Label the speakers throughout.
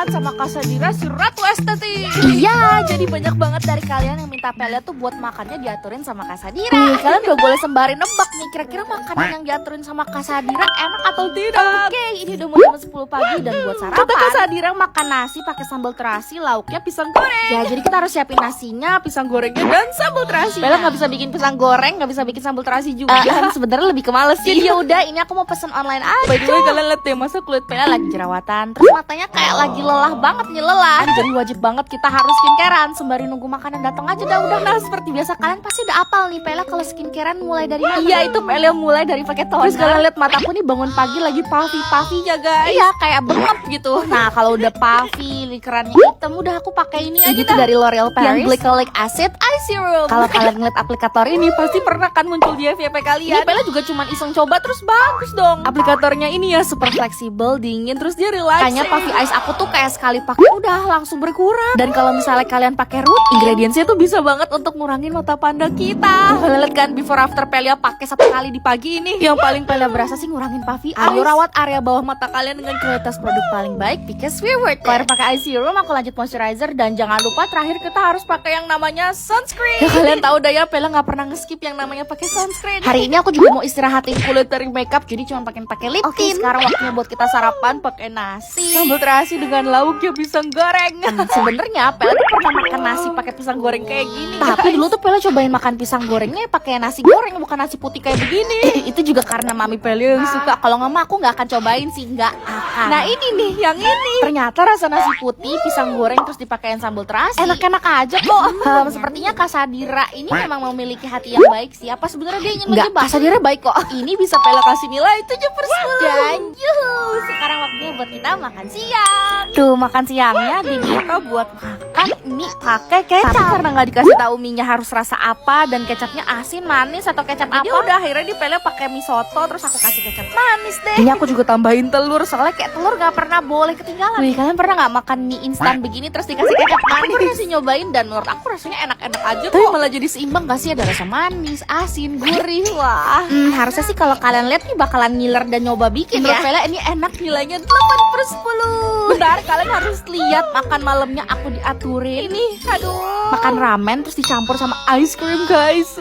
Speaker 1: kan sama Casadira si Ratu Estetik.
Speaker 2: Iya, jadi banyak banget dari kalian yang minta Pelia tuh buat makannya diaturin sama Casadira. Kalian udah boleh sembari nebak nih, kira-kira makanan yang diaturin sama Casadira enak atau tidak? Oke, ini udah mau jam 10 pagi dan buat sarapan.
Speaker 1: Kata Casadira makan nasi pakai sambal terasi, lauknya pisang goreng.
Speaker 2: Ya, jadi kita harus siapin nasinya,
Speaker 1: Pisang gorengnya dan sambal terasi.
Speaker 2: Pelia nggak bisa bikin pisang goreng, nggak bisa bikin sambal terasi juga. Sebenarnya lebih ke males sih. Jadi ya udah, ini aku mau pesen online aja.
Speaker 1: By the way, kalian lihat deh, masa kulit
Speaker 2: Pelia lagi jerawatan, terus matanya kayak lagi lelah banget nih, lelah. Jadi wajib banget kita harus skincarean sembari nunggu makanan datang aja dah udah. Nah, seperti biasa kalian pasti udah apal nih Pelia kalau skincarean mulai dari mana?
Speaker 1: Iya, itu Pelia mulai dari pakai toner.
Speaker 2: Terus kalian lihat mataku nih bangun pagi lagi puffy-puffynya guys. Iya, kayak bengep gitu. Nah, kalau udah puffy, likerannya hitam, udah aku pakai ini aja
Speaker 1: dah.
Speaker 2: dari L'Oreal Paris
Speaker 1: Yang
Speaker 2: Glycolic Acid Eye Serum. Kalau kalian ngeliat aplikator ini pasti pernah kan muncul di FYP kalian. Ini Pelia juga cuman iseng coba terus bagus dong.
Speaker 1: Aplikatornya ini ya super fleksibel, dingin, terus dia relaxing.
Speaker 2: Kayaknya puffy eyes aku tuh kayak sekali pakai udah langsung berkurang. Dan kalau misalnya kalian pakai root, ingredientsnya tuh bisa banget untuk ngurangin mata panda kita. Kalian lihat kan before after Pelia pakai 1 kali di pagi ini. Yang paling Pelia berasa sih ngurangin puffy eyes. Ayo rawat area bawah mata kalian dengan kualitas produk paling baik because we worth it. Kalau pakai eye serum, aku lanjut moisturizer dan jangan lupa terakhir kita harus pakai yang namanya sunscreen. Ya, kalian tahu dah ya, Pelia nggak pernah nge-skip yang namanya pakai sunscreen. Hari ini aku juga mau istirahatin kulit dari makeup, jadi cuma pakai lip tint. Oke, sekarang waktunya buat kita sarapan pakai nasi.
Speaker 1: Sambal terasi dengan lauknya pisang goreng.
Speaker 2: Sebenarnya Pelia tuh pernah makan nasi pakai pisang goreng kayak gini. Tapi dulu tuh Pelia cobain makan pisang gorengnya pakai nasi goreng, bukan nasi putih kayak begini. Itu juga karena mami Pelia yang suka. Kalau nggak mah aku nggak akan cobain sih, nggak akan.
Speaker 1: Nah ini nih, yang ini.
Speaker 2: Ternyata rasa nasi putih, pisang goreng terus dipakein sambal terasi enak-enak aja kok. Sepertinya Casadira ini memang memiliki hati yang baik sih. Apa sebenarnya dia ingin menjebak? Casadira baik kok.
Speaker 1: Ini bisa Pelia kasih nilai 7/10.
Speaker 2: Dan sekarang waktunya buat kita makan siang. Tuh, makan siangnya diminta buat makan ini pakai kecap. Tapi karena nggak dikasih tahu mie-nya harus rasa apa dan kecapnya asin, manis atau kecap apa.
Speaker 1: Jadi udah akhirnya di Pelia pakai mie soto, terus aku kasih kecap manis deh.
Speaker 2: Ini aku juga tambahin telur, soalnya kayak telur gak pernah boleh ketinggalan. Wih, kalian pernah nggak makan mie instan begini terus dikasih kecap manis? Aku pernah sih nyobain dan menurut aku rasanya enak-enak aja
Speaker 1: Tapi
Speaker 2: kok.
Speaker 1: malah jadi seimbang gak sih, ada rasa manis, asin, gurih.
Speaker 2: Wah, harusnya sih kalau kalian lihat nih bakalan ngiler dan nyoba bikin
Speaker 1: Menurut
Speaker 2: ya.
Speaker 1: Pelia ini enak, nilainya 8/10.
Speaker 2: Bentar, kalian harus lihat makan malamnya aku diaturin.
Speaker 1: Ini, aduh.
Speaker 2: Makan ramen terus dicampur sama ice cream guys.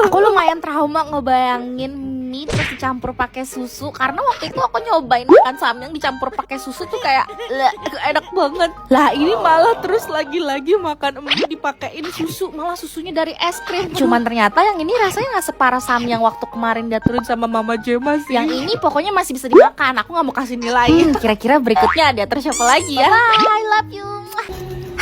Speaker 2: Aku lumayan trauma ngebayangin mie terus dicampur pakai susu karena waktu itu aku nyobain makan samyang dicampur pakai susu tuh kayak enak banget.
Speaker 1: Lah ini malah terus lagi-lagi makan mie dipakein susu, malah susunya dari es krim.
Speaker 2: Cuman ternyata yang ini rasanya nggak separah samyang waktu kemarin diaturin
Speaker 1: sama Mama Jema sih.
Speaker 2: Yang ini pokoknya masih bisa dimakan. Aku nggak mau kasih nilai. Kira-kira berikutnya diatur siapa lagi ya? Bye, I love you.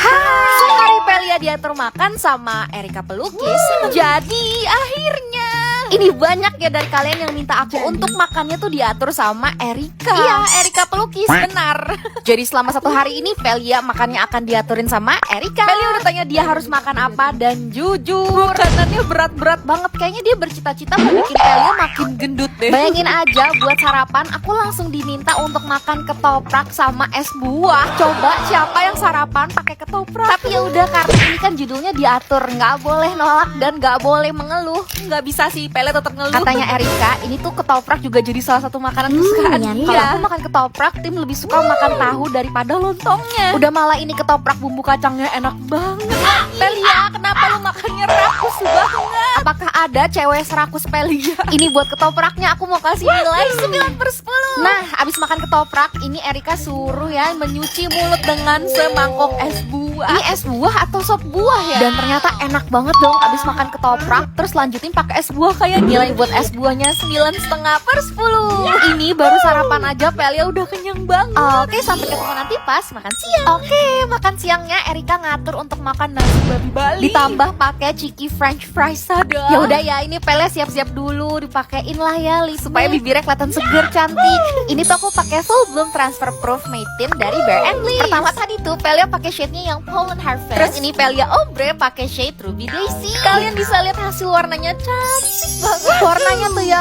Speaker 2: Hai, hari Pelia diatur makan sama Erika Pelukis. Jadi akhirnya ini banyak ya dari kalian yang minta aku untuk makannya tuh diatur sama Erika. Iya, Erika Pelukis, benar. Jadi selama 1 hari ini Pelia makannya akan diaturin sama Erika. Pelia udah tanya dia harus makan apa dan jujur makanannya berat-berat banget. Kayaknya dia bercita-cita mau bikin Pelia makin gendut deh. Bayangin aja buat sarapan aku langsung diminta untuk makan ketoprak sama es buah. Coba siapa yang sarapan pakai ketoprak? Tapi ya udah, karena ini kan judulnya diatur, nggak boleh nolak dan nggak boleh mengeluh.
Speaker 1: Nggak bisa sih, Pelia tetap ngeluh.
Speaker 2: Katanya Erika, ini tuh ketoprak juga jadi salah satu makanan kesukaan dia. Kalau aku makan ketoprak, tim lebih suka makan tahu daripada lontongnya. Udah malah ini ketoprak bumbu kacangnya enak banget.
Speaker 1: Pelia, kenapa lu makannya rakus banget?
Speaker 2: Apakah ada cewek serakus Pelia? Ini buat ketopraknya aku mau kasih nilai 9/10. Nah, abis makan ketoprak, ini Erika suruh ya menyuci mulut dengan semangkok es buah. Ini es buah atau sop buah ya? Dan ternyata enak banget dong abis makan ketoprak, terus lanjutin pakai es buah kayak nilai buat es buahnya 9,5/10. Ini baru sarapan aja Pelia udah kenyang banget. Oke, sampai ketemu nanti pas makan siang. Oke, makan siangnya Erika ngatur untuk makan nasi babi Bali ditambah pakai cheeky french fries. Ya udah ya, ini Pelia siap-siap dulu, dipakein lah ya lip supaya bibirnya kelihatan seger cantik. Ini tuh aku pakai full bloom transfer proof matte tint dari Bare & Leaves. Pertama tadi tuh Pelia pakai shade-nya yang Pollen Harvest. Terus ini Pelia Ombre pakai shade Ruby Daisy. Kalian bisa lihat hasil warnanya cantik banget. Warnanya tuh ya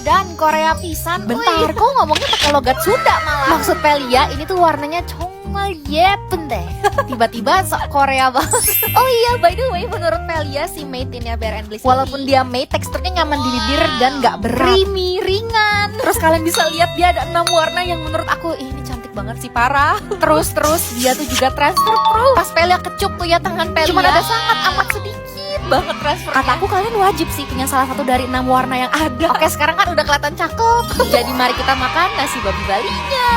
Speaker 2: edan Korea pisan. Bentar, kok ngomongnya pakai logat Sunda malah. Maksud Pelia ini tuh warnanya 정말 예쁜데. Tiba-tiba sok Korea banget. Oh iya, by the way, menurut Pelia si matte tintnya Bare & Leaves walaupun dia matte, teksturnya nyaman di bibir dan gak berat, creamy, ringan. Terus kalian bisa lihat dia ada 6 warna yang menurut aku ini cantik baik banget sih, parah. Terus dia tuh juga transfer proof. Pas Pelia kecup tuh ya tangan Pelia, cuman ada sangat amat sedikit banget transfer. Kataku kalian wajib sih punya salah satu dari 6 warna yang ada. Oke, sekarang kan udah kelihatan cakep. Jadi mari kita makan nasi babi balinya.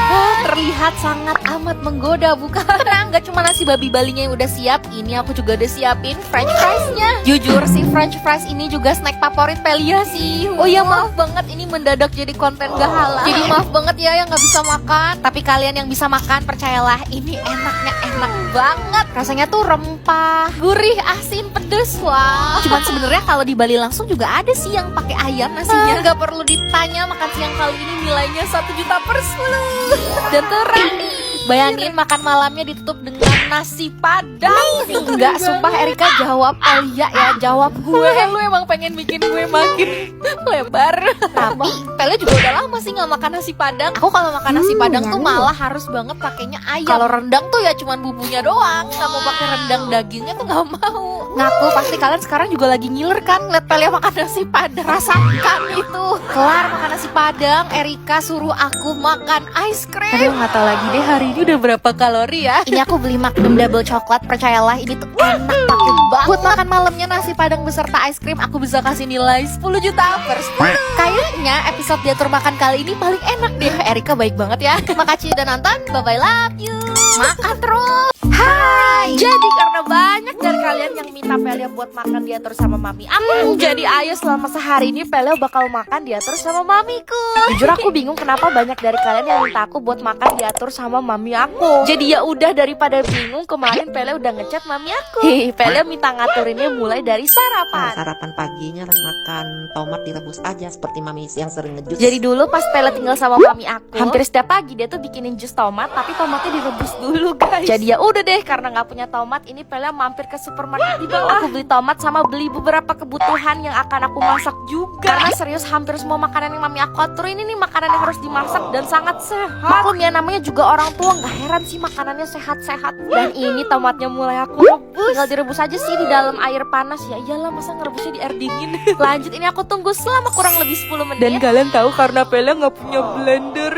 Speaker 2: Terlihat sangat amat menggoda, bukan? Tenang, gak cuma nasi babi balinya yang udah siap, ini aku juga udah siapin french fries-nya. Jujur sih, french fries ini juga snack favorit Pelia sih. Oh ya, maaf banget ini mendadak jadi konten gak halal. Jadi maaf banget ya yang gak bisa makan. Tapi kalian yang bisa makan, percayalah ini enaknya enak banget. Rasanya tuh rempah, gurih, asin, pedes. Wah. Cuman sebenarnya kalau di Bali langsung juga ada sih yang pakai ayam nasinya. Gak perlu ditanya, makan siang kali ini nilainya 1 juta per 10. Dan terani. Bayangin makan malamnya ditutup dengan nasi padang. Enggak, sumpah Erika jawab Pelia ya, jawab gue. Lu emang pengen bikin gue makin lebar. Tapi Pelia juga udah lama sih nggak makan nasi padang. Aku kalau makan nasi padang tuh malah harus banget pakainya ayam. Kalau rendang tuh ya cuman bumbunya doang. Nggak mau pakai rendang, dagingnya tuh nggak mau. Ngaku pasti kalian sekarang juga lagi ngiler kan lihat Pelia makan nasi padang. Rasakan itu. Kelar makan nasi padang, Erika suruh aku makan ice cream. Aduh, nggak tahu lagi deh hari ini udah berapa kalori ya. Ini aku beli Magnum double coklat, percayalah ini tuh enak banget. Buat makan malamnya nasi padang beserta ice cream, aku bisa kasih nilai 10 juta per 10. Kayaknya episode diatur makan kali ini paling enak deh. Erika baik banget ya. Terima kasih udah nonton, bye bye, love you. Makan terus. Hai. Jadi karena banyak dari kalian yang minta Pelia buat makan diatur sama mami aku, jadi ayo selama sehari ini Pelia bakal makan diatur sama mamiku. Jujur aku bingung kenapa banyak dari kalian yang minta aku buat makan diatur sama mami aku. Jadi ya udah, daripada bingung, kemarin Pelia udah ngechat mami aku. Pelia minta ngaturinnya mulai dari sarapan.
Speaker 3: Sarapan paginya makan tomat direbus aja seperti mami yang sering ngejus.
Speaker 2: Jadi dulu pas Pelia tinggal sama mami aku, hampir setiap pagi dia tuh bikinin jus tomat, tapi tomatnya direbus dulu guys. Jadi ya udah deh, karena nggak punya tomat, ini Pelia mampir ke supermarket di bawah. Aku beli tomat sama beli beberapa kebutuhan yang akan aku masak juga. Karena serius hampir semua makanan yang mami aku atur ini nih makanan yang harus dimasak dan sangat sehat. Maklum ya, namanya juga orang tua, nggak heran sih makanannya sehat-sehat. Dan ini tomatnya mulai aku rebus. Tinggal direbus aja sih di dalam air panas. Ya iyalah, masa ngerebusnya di air dingin. Lanjut, ini aku tunggu selama kurang lebih 10 menit.
Speaker 1: Dan kalian tahu karena Pelia nggak punya blender.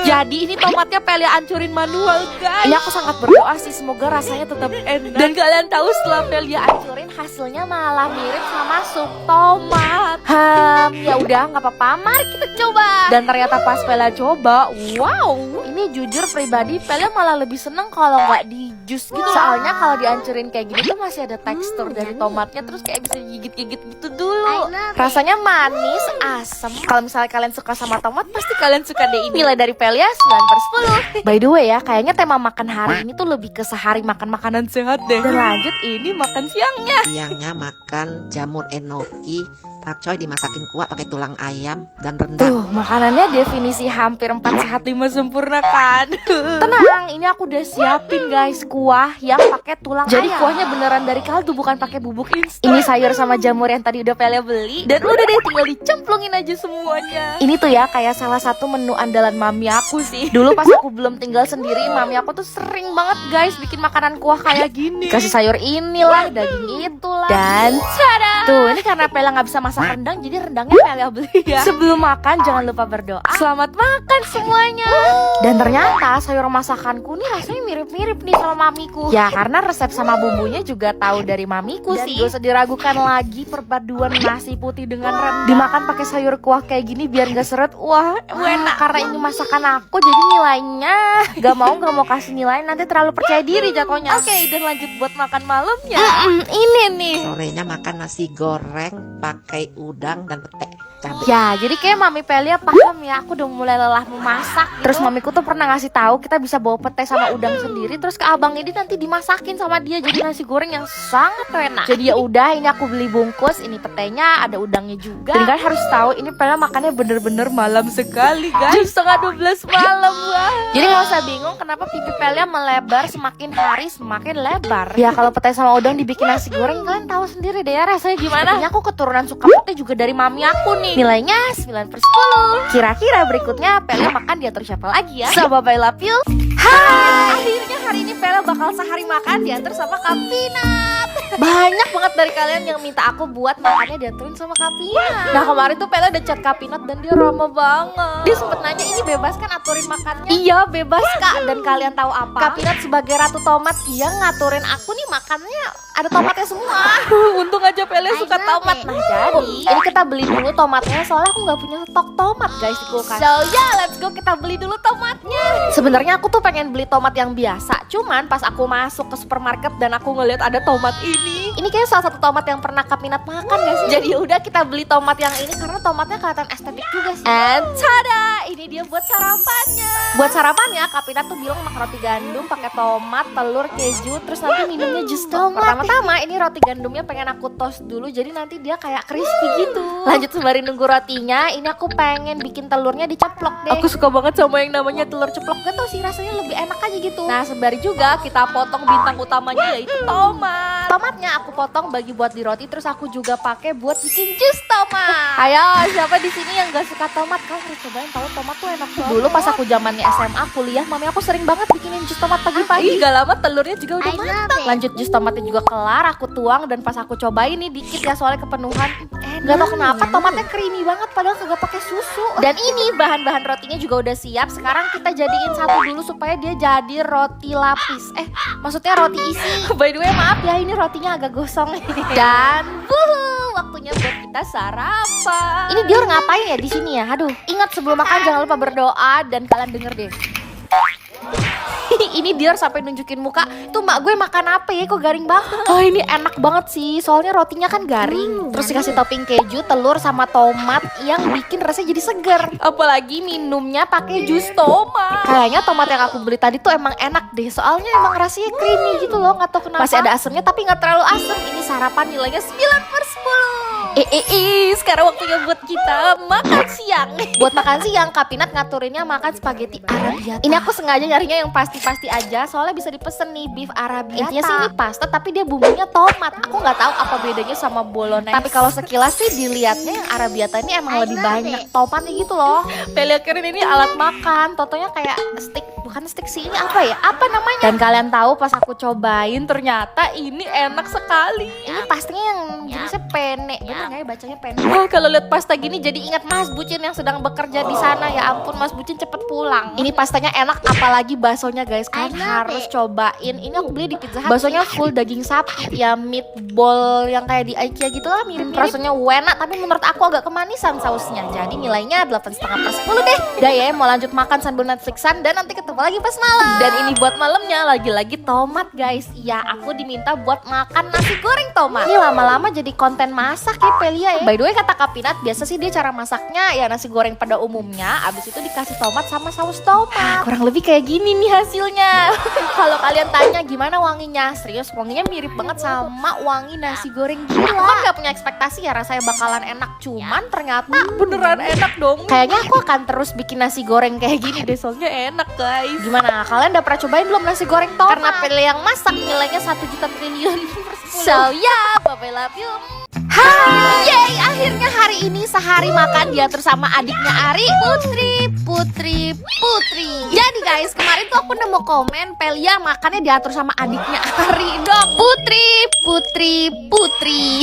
Speaker 2: Jadi ini tomatnya Pelia ancurin manual guys. Ini aku sangat berdoa sih semoga rasanya tetap enak. Dan kalian tahu setelah Pelia ancurin hasilnya malah mirip sama sup tomat. Ya udah nggak apa-apa, mari kita coba. Dan ternyata pas Pelia coba, wow, ini jujur pribadi Pelia malah lebih seneng kalau nggak di jus gitu. Soalnya kalau dihancurin kayak gini tuh masih ada tekstur dari tomatnya, terus kayak bisa gigit-gigit gitu dulu. Rasanya manis, asam. Kalau misalnya kalian suka sama tomat, pasti kalian suka deh ini. Nilai dari Pelia 9/10. By the way ya, kayaknya tema makan hari ini tuh lebih ke sehari makan makanan sehat deh. Dan lanjut, ini makan siangnya.
Speaker 3: Siangnya makan jamur enoki, pakcoy dimasakin kuah pakai tulang ayam dan rendang.
Speaker 2: Tuh, makanannya definisi hampir 4 sehat 5 sempurna kan. Tenang, ini aku udah siapin guys kuah yang pakai tulang ayam. Jadi kuahnya beneran dari kaldu, bukan pakai bubuk instan. Ini sayur sama jamur yang tadi udah Pelia beli. Dan udah deh, tinggal dicemplungin aja semuanya. Ini tuh ya kayak salah satu menu andalan mami aku sih. Dulu pas aku belum tinggal sendiri, mami aku tuh sering banget guys bikin makanan kuah kayak gini. Kasih sayur inilah, daging itulah. Dan tada! Tuh, ini karena Pelia nggak bisa masak rendang, jadi rendangnya Pelia beli ya. Sebelum makan jangan lupa berdoa. Selamat makan semuanya. Dan ternyata sayur masakanku nih rasanya mirip-mirip nih sama mamiku. Ya karena resep sama bumbunya juga tahu dari mamiku sih. Gak usah diragukan lagi perpaduan nasi putih dengan rendang. Dimakan pakai sayur kuah kayak gini biar gak seret. Wah, enak. Karena ini masakan aku jadi nilainya gak mau kasih nilai, nanti terlalu percaya diri jatuhnya. Oke, dan lanjut buat makan malamnya. Ini nih.
Speaker 3: Sorenya makan nasi goreng pakai udang dan pete cabai.
Speaker 2: Ya, jadi kayak mami Pelia paham ya, aku udah mulai lelah memasak gitu. Terus mamiku tuh pernah ngasih tahu kita bisa bawa pete sama udang sendiri, terus ke abang ini nanti dimasakin sama dia jadi nasi goreng yang sangat enak. Jadi ya udah, ini aku beli bungkus, ini petenya, ada udangnya juga. Dan kalian harus tahu ini Pelia makannya bener-bener malam sekali guys. Jam 11:30 malam. Wah. Jadi nggak usah bingung kenapa pipi Pelia melebar semakin hari semakin lebar. Ya kalau pete sama udang dibikin nasi goreng, kalian tahu sendiri deh ya rasanya gimana. Ini aku keturunan suka pete juga dari mami aku nih. Nilainya 9/10. Kira-kira berikutnya Pelia makan diatur siapa lagi ya? So bye bye, love you. Hai. Akhirnya hari ini Pelia bakal sehari makan diatur sama Kak Pinat. Banyak banget dari kalian yang minta aku buat makannya diaturin sama Kapinat. Nah kemarin tuh Pela udah chat Kapinat dan dia ramah banget. Dia sempet nanya, ini bebas kan aturin makannya? Iya bebas kak. Dan kalian tahu apa? Kapinat sebagai ratu tomat, dia ngaturin aku nih makannya ada tomatnya semua.
Speaker 1: Untung aja Pele suka tomat.
Speaker 2: Nah jadi ini kita beli dulu tomatnya, soalnya aku nggak punya stok tomat guys di kulkas. So yeah, let's go kita beli dulu tomatnya. Sebenarnya aku tuh pengen beli tomat yang biasa, cuman pas aku masuk ke supermarket dan aku ngeliat ada tomat ini kayak salah satu tomat yang pernah Kapinat makan gak sih? Jadi udah kita beli tomat yang ini karena tomatnya kelihatan estetik juga sih. And tada, ini dia buat sarapannya. Buat sarapannya Kapinat tuh bilang makan roti gandum pakai tomat, telur, keju, terus nanti minumnya jus tomat. Pertama-tama ini roti gandumnya pengen aku toast dulu, jadi nanti dia kayak crispy gitu. Lanjut sembari nunggu rotinya, ini aku pengen bikin telurnya diceplok deh.
Speaker 1: Aku suka banget sama yang namanya telur ceplok.
Speaker 2: Gak tau sih, rasanya lebih enak aja gitu. Nah sembari juga kita potong bintang utamanya yaitu tomat. Tomatnya aku potong bagi buat di roti, terus aku juga pakai buat bikin jus tomat. Ayo siapa di sini yang gak suka tomat? Kalian harus cobain, tahu tomat tuh enak banget. Dulu pas aku zamannya SMA kuliah, mami aku sering banget bikinin jus tomat pagi-pagi.
Speaker 1: Gak lama telurnya juga udah matang.
Speaker 2: Lanjut jus tomatnya juga kelar, aku tuang dan pas aku cobain nih dikit ya soalnya kepenuhan. Gak tau kenapa tomatnya creamy banget padahal kagak pakai susu. Dan ini bahan-bahan rotinya juga udah siap. Sekarang kita jadiin satu dulu supaya dia jadi roti lapis. Maksudnya roti isi. By the way maaf ya, ini rotinya agak gosong. Dan waktunya buat kita sarapan. Ini Dior ngapain ya di sini ya? Aduh, ingat sebelum makan jangan lupa berdoa dan kalian denger deh. Ini Dior sampai nunjukin muka. Tuh mak gue makan apa ya, kok garing banget. Oh ini enak banget sih, soalnya rotinya kan garing. Terus dikasih topping keju, telur sama tomat yang bikin rasanya jadi seger. Apalagi minumnya pakai jus tomat. Kayaknya tomat yang aku beli tadi tuh emang enak deh, soalnya emang rasanya creamy gitu loh. Gak tau kenapa. Masih ada asemnya tapi gak terlalu asem. Ini sarapan nilainya 9/10. Sekarang waktunya buat kita makan siang. Buat makan siang Kapinat ngaturinnya makan spaghetti Arabiata. Ini aku sengaja nyarinya yang pasti aja, soalnya bisa dipesen nih beef Arabiata. Intinya sih ini pasta tapi dia bumbunya tomat. Aku nggak tahu apa bedanya sama bolognese. Tapi kalau sekilas sih dilihatnya yang Arabiata ini emang lebih banyak tomatnya gitu loh. Pele keren ini alat makan, totonya kayak stick, bukan stick sih, ini apa ya? Apa namanya? Dan kalian tahu pas aku cobain ternyata ini enak sekali. Ini pastinya yang jenisnya penne. Bener nggak ya bacanya penne? Wah kalau lihat pasta gini jadi ingat Mas Bucin yang sedang bekerja di sana. Ya ampun Mas Bucin cepet pulang. Ini pastanya enak, apalagi baksonya guys. Kalian harus cobain. Ini aku beli di Pizza Hut. Baksonya full daging sapi ya, meatball yang kayak di IKEA gitu lah, mirip-mirip. Rasanya enak tapi menurut aku agak kemanisan sausnya. Jadi nilainya 8,5/10 deh. Udah ya, mau lanjut makan sambil Netflixan dan nanti ketemu lagi pas malam. Dan ini buat malamnya lagi-lagi tomat guys. Iya, aku diminta buat makan nasi goreng tomat. Ini lama-lama jadi konten masak ya Pelia ya. By the way kata Kapinat, biasa sih dia cara masaknya ya nasi goreng pada umumnya, abis itu dikasih tomat sama saus tomat. Kurang lebih kayak gini nih hasilnya. Kalau kalian tanya gimana wanginya, serius wanginya mirip banget sama wangi nasi goreng gila. Aku kan gak punya ekspektasi ya rasanya bakalan enak, cuman ternyata beneran enak dong. Kayaknya aku akan terus bikin nasi goreng kayak gini deh, soalnya enak guys. Gimana, kalian udah pernah cobain belum nasi goreng tomat? Karena Pele yang masak nilainya 1 juta triliun per 10. So yeah, bye-bye, love you. Hai, yeay, akhirnya hari ini sehari makan diatur sama adiknya Ari, Putri. Jadi guys, kemarin tuh aku nemu komen Pelia makannya diatur sama adiknya Ari dong. Putri.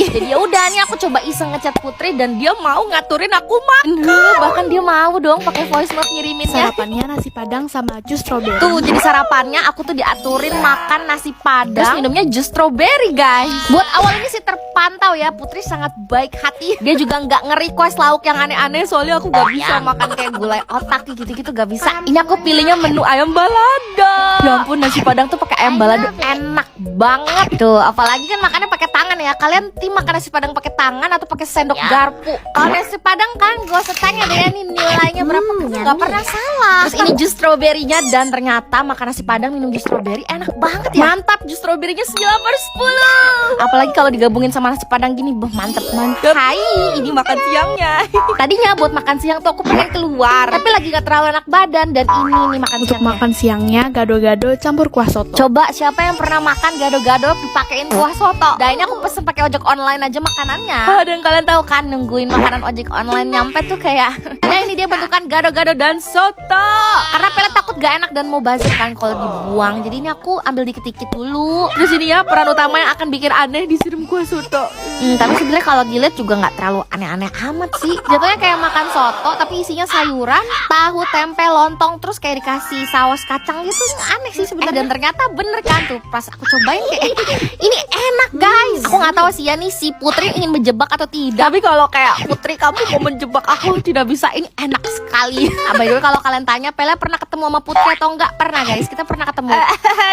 Speaker 2: Jadi ya udah nih aku coba iseng ngechat Putri dan dia mau ngaturin aku makan. Bahkan dia mau dong pakai voice note ngiriminnya.
Speaker 1: Sarapannya nasi padang sama jus strawberry.
Speaker 2: Tuh jadi sarapannya aku tuh diaturin makan nasi padang, terus minumnya jus strawberry guys. Buat awal ini sih terpantau ya, Putri sangat baik hati. Dia juga nggak nge-request lauk yang aneh-aneh, soalnya aku gak bisa makan kayak gulai otak gitu-gitu, gak bisa. Ini aku pilihnya menu ayam balado. Ya ampun, nasi padang tuh pakai ayam balado enak banget tuh. Apalagi kan makannya pakai tangan ya. Kalian tim makan nasi padang pakai tangan atau pakai sendok garpu? Kalau nasi padang kan gak usah tanya deh nih nilainya berapa, nggak pernah salah. Terus ini jus stroberinya, dan ternyata makan nasi padang minum jus stroberi enak banget ya. Mantap, jus stroberinya 9/10. Apalagi kalau digabungin sama nasi padang gini, mantep. Hai, ini makan siangnya. Tadinya buat makan siang tuh aku pengen keluar, tapi lagi gak terlalu enak badan. Dan ini nih makan
Speaker 1: Untuk
Speaker 2: siangnya.
Speaker 1: makan siangnya gado-gado campur kuah soto.
Speaker 2: Coba siapa yang pernah makan gado-gado dipakein kuah soto? Nah ini aku pesen pakai ojek online aja makanannya. Dan kalian tahu kan nungguin makanan ojek online nyampe tuh kayak Nah ini dia bentukan gado-gado dan soto. Karena Pele takut gak enak dan mau bazir kan kalau dibuang. Jadi ini aku ambil dikit-dikit dulu.
Speaker 1: Terus ini ya peran utama yang akan bikin aneh disiram kuah soto.
Speaker 2: Tapi sebenarnya kalau dilihat juga nggak terlalu aneh-aneh amat sih. Jatuhnya kayak makan soto tapi isinya sayuran, tahu, tempe, lontong, terus kayak dikasih saus kacang gitu. Aneh sih sebenarnya. Dan ternyata bener kan tuh pas aku cobain kayak ini enak guys. Aku nggak tahu sih ya nih si Putri ingin menjebak atau tidak.
Speaker 1: Tapi kalau kayak Putri kamu mau menjebak aku tidak bisa, ini enak sekali.
Speaker 2: By the way, kalau kalian tanya Pele pernah ketemu sama Putri atau enggak? Pernah guys, kita pernah ketemu.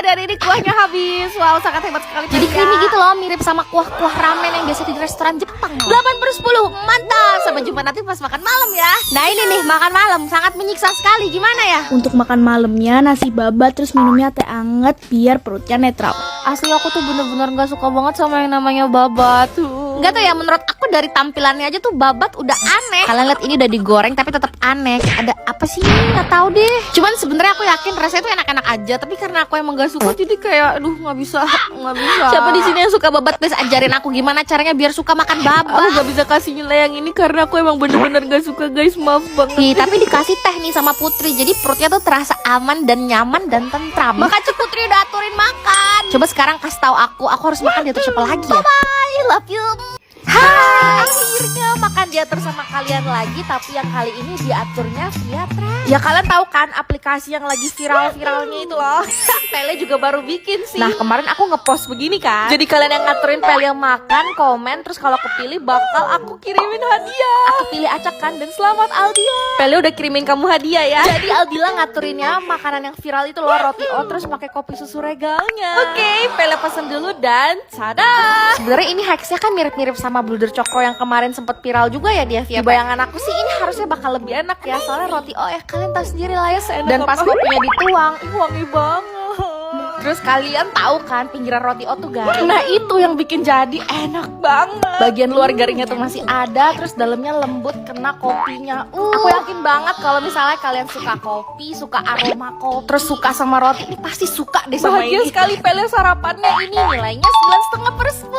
Speaker 1: Dan ini kuahnya habis. Wow, sangat hebat sekali.
Speaker 2: Jadi creamy gitu loh, mirip sama kuah-kuah ramen yang biasa di restoran Jepang.
Speaker 1: 8/10, mantap. Sampai jumpa nanti pas makan malam ya.
Speaker 2: Nah ini nih makan malam sangat menyiksa sekali. Gimana ya?
Speaker 4: Untuk makan malamnya nasi babat terus minumnya teh anget biar perutnya netral.
Speaker 2: Asli aku tuh bener-bener gak suka banget sama yang namanya babat. Enggak tuh ya, menurut aku dari tampilannya aja tuh babat udah aneh. Kalian lihat ini udah digoreng tapi tetap aneh. Ada apa sih? Nggak tahu deh. Cuman sebenarnya aku yakin rasanya tuh enak-enak aja. Tapi karena aku emang gak suka jadi kayak aduh nggak bisa.
Speaker 1: Siapa di sini yang suka babat?
Speaker 2: Please ajarin aku gimana caranya biar suka makan babat.
Speaker 1: Aku gak bisa kasih nilai yang ini karena aku emang bener-bener gak suka guys, maaf banget.
Speaker 2: Ih, tapi dikasih teh nih sama Putri. Jadi perutnya tuh terasa aman dan nyaman dan tentram.
Speaker 1: Makanya Putri udah aturin makan.
Speaker 2: Coba sekarang kasih tahu aku harus makan diatur siapa lagi ya?
Speaker 1: Bye, love you.
Speaker 2: Hai, akhirnya makan diatur sama kalian lagi. Tapi yang kali ini diaturnya via Threads.
Speaker 1: Ya kalian tahu kan aplikasi yang lagi viral-viralnya itu loh. Pele juga baru bikin sih.
Speaker 2: Nah kemarin aku ngepost begini kan.
Speaker 1: Jadi kalian yang ngaturin Pele yang makan, komen, terus kalau kepilih bakal aku kirimin hadiah.
Speaker 2: Aku pilih acak kan, dan selamat Aldia.
Speaker 1: Pele udah kirimin kamu hadiah ya.
Speaker 2: Jadi Aldila ngaturinnya makanan yang viral itu loh, roti O terus pakai kopi susu regalnya.
Speaker 1: Oke, Pele pesen dulu dan tada.
Speaker 2: Sebenarnya ini hacksnya kan mirip-mirip sama bluder cokro yang kemarin sempet viral juga ya dia. Di bayangan aku sih ini harusnya bakal lebih enak ya, soalnya roti O ya kalian tahu sendiri lah ya seenak. Dan pas kopinya dituang,
Speaker 1: wangi banget.
Speaker 2: Terus kalian tahu kan pinggiran roti O tuh garing.
Speaker 1: Nah itu yang bikin jadi enak banget.
Speaker 2: Bagian luar garingnya tuh masih ada, terus dalamnya lembut kena kopinya. Aku yakin banget kalau misalnya kalian suka kopi, suka aroma kopi, terus suka sama roti, ini pasti suka deh sama
Speaker 1: Bahagia
Speaker 2: ini.
Speaker 1: sekali Pele sarapannya ini.
Speaker 2: Nilainya 9,5/10.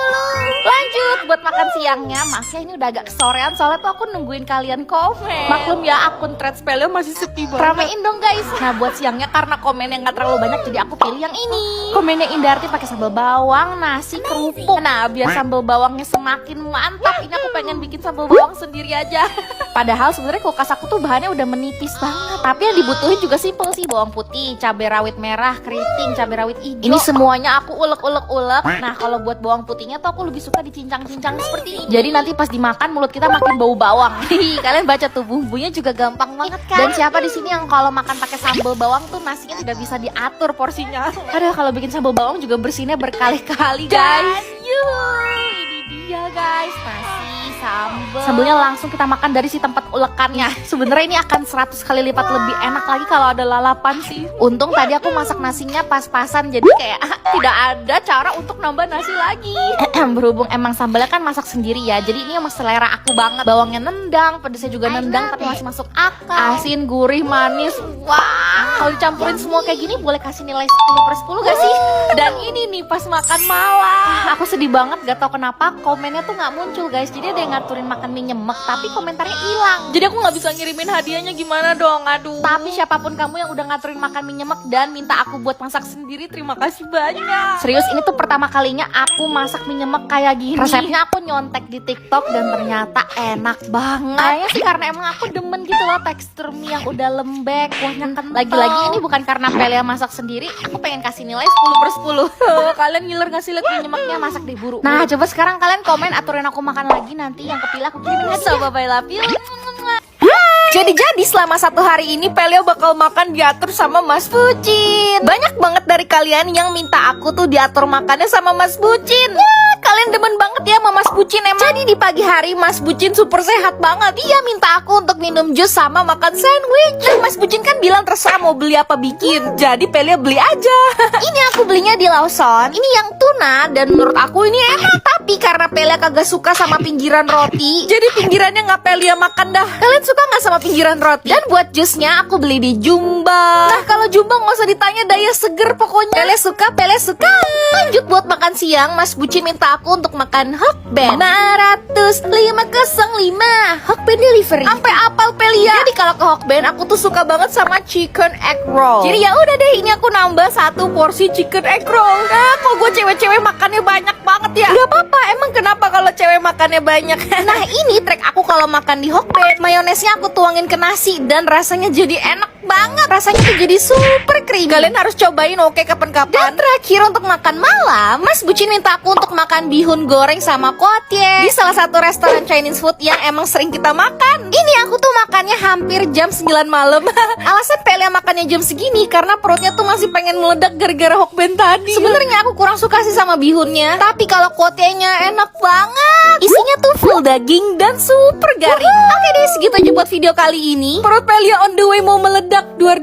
Speaker 2: Lanjut buat makan siangnya. Maaf ya ini udah agak kesorean soalnya tuh aku nungguin kalian komen.
Speaker 1: Maklum ya akun Threads Pele masih sepi banget.
Speaker 2: Ramein dong guys. Nah buat siangnya karena komen yang gak terlalu banyak jadi aku pilih yang ini. Komennya Indarti pakai sambal bawang, nasi, kerupuk. Nah biar sambal bawangnya semakin mantap, ini aku pengen bikin sambal bawang sendiri aja. Padahal sebenarnya kulkas aku tuh bahannya udah menipis banget. Tapi yang dibutuhin juga simpel sih, bawang putih, cabai rawit merah, keriting, cabai rawit hijau. Ini semuanya aku ulek-ulek. Nah kalau buat bawang putihnya tuh aku lebih suka dicincang-cincang seperti ini. Jadi nanti pas dimakan mulut kita makin bau bawang. Kalian baca tuh bumbunya juga gampang banget kan. Dan siapa di sini yang kalau makan pakai sambal bawang tuh nasinya tidak bisa diatur porsinya. Aduh kalau bikin sambal bawang juga bersihinnya berkali-kali guys. Ini dia guys, nasi, sambal. Sambalnya langsung kita makan dari si tempat ulekannya. Sebenarnya ini akan 100 kali lipat lebih enak lagi kalau ada lalapan sih. Untung tadi aku masak nasinya pas-pasan, jadi kayak tidak ada cara untuk nambah nasi lagi. Berhubung emang sambalnya kan masak sendiri ya, jadi ini emang selera aku banget. Bawangnya nendang, pedesnya juga nendang tapi masih masuk akal. Asin, gurih, manis. Wah, kalau dicampurin semua kayak gini boleh kasih nilai 10/10 gak sih? Dan ini nih pas makan malam, aku sedih banget gak tau kenapa komennya tuh gak muncul guys. Jadi ada yang ngaturin makan mie nyemek tapi komentarnya hilang.
Speaker 1: Jadi aku gak bisa ngirimin hadiahnya, gimana dong, aduh.
Speaker 2: Tapi siapapun kamu yang udah ngaturin makan mie nyemek dan minta aku buat masak sendiri, terima kasih banyak. Serius ini tuh pertama kalinya aku masak mie nyemek kayak gini. Resepnya aku nyontek di TikTok dan ternyata enak banget. Kayaknya sih karena emang aku demen gitu loh tekstur mie yang udah lembek, kuahnya kental. Lagi-lagi ini bukan karena Pele yang masak sendiri, aku pengen kasih nilai 10/10.
Speaker 1: Kalian ngiler gak sih liat mie nyemeknya,
Speaker 2: Masak diburu. Nah coba sekarang kalian komen aturin aku makan lagi, nanti yang kepilih aku kirimin hadiah.
Speaker 1: So bye-bye, love you. Jadi selama 1 hari ini Pele bakal makan diatur sama Mas Bucin. Banyak banget dari kalian yang minta aku tuh diatur makannya sama Mas Bucin. Ya, kalian demen banget ya sama Mas Bucin emang. Jadi di pagi hari Mas Bucin super sehat banget. Dia minta aku untuk minum jus sama makan sandwich. Nah, Mas Bucin kan bilang terserah mau beli apa bikin. Jadi Pele beli aja. Ini aku belinya di Lawson. Ini yang tuna dan menurut aku ini enak. Tapi karena Pele kagak suka sama pinggiran roti, jadi pinggirannya nggak Pele makan dah. Kalian suka nggak sama pinggiran roti? Dan buat jusnya aku beli di Jumba. Nah kalau Jumba nggak usah ditanya, daya seger pokoknya. Pele suka. Lanjut buat makan siang, Mas Bucin minta aku
Speaker 2: aku untuk makan Hokben 505 Hokben delivery.
Speaker 1: Sampai apal Pelia. Jadi kalau ke Hokben aku tuh suka banget sama chicken egg roll. Jadi ya udah deh, ini aku nambah 1 porsi chicken egg roll. Nah, kok gue cewek-cewek makannya banyak banget ya? Gak apa-apa, emang kenapa kalau cewek makannya banyak?
Speaker 2: Nah ini trik aku kalau makan di Hokben. Mayonesnya aku tuangin ke nasi dan rasanya jadi enak banget. Rasanya tuh jadi super creamy.
Speaker 1: Kalian harus cobain, oke, kapan-kapan.
Speaker 2: Dan terakhir untuk makan malam, Mas Bucin minta aku untuk makan bihun goreng sama kotie
Speaker 1: Di salah satu restoran Chinese food yang emang sering kita makan.
Speaker 2: Ini aku tuh makannya hampir jam 9 malam.
Speaker 1: Alasan Pelia makannya jam segini karena perutnya tuh masih pengen meledak gara-gara Hokben tadi.
Speaker 2: Sebenarnya aku kurang suka sih sama bihunnya, tapi kalau kotienya enak banget. Isinya tuh full daging dan super garing. Oke deh, segitu aja buat video kali ini.
Speaker 1: Perut Pelia on the way mau meledak. Duar.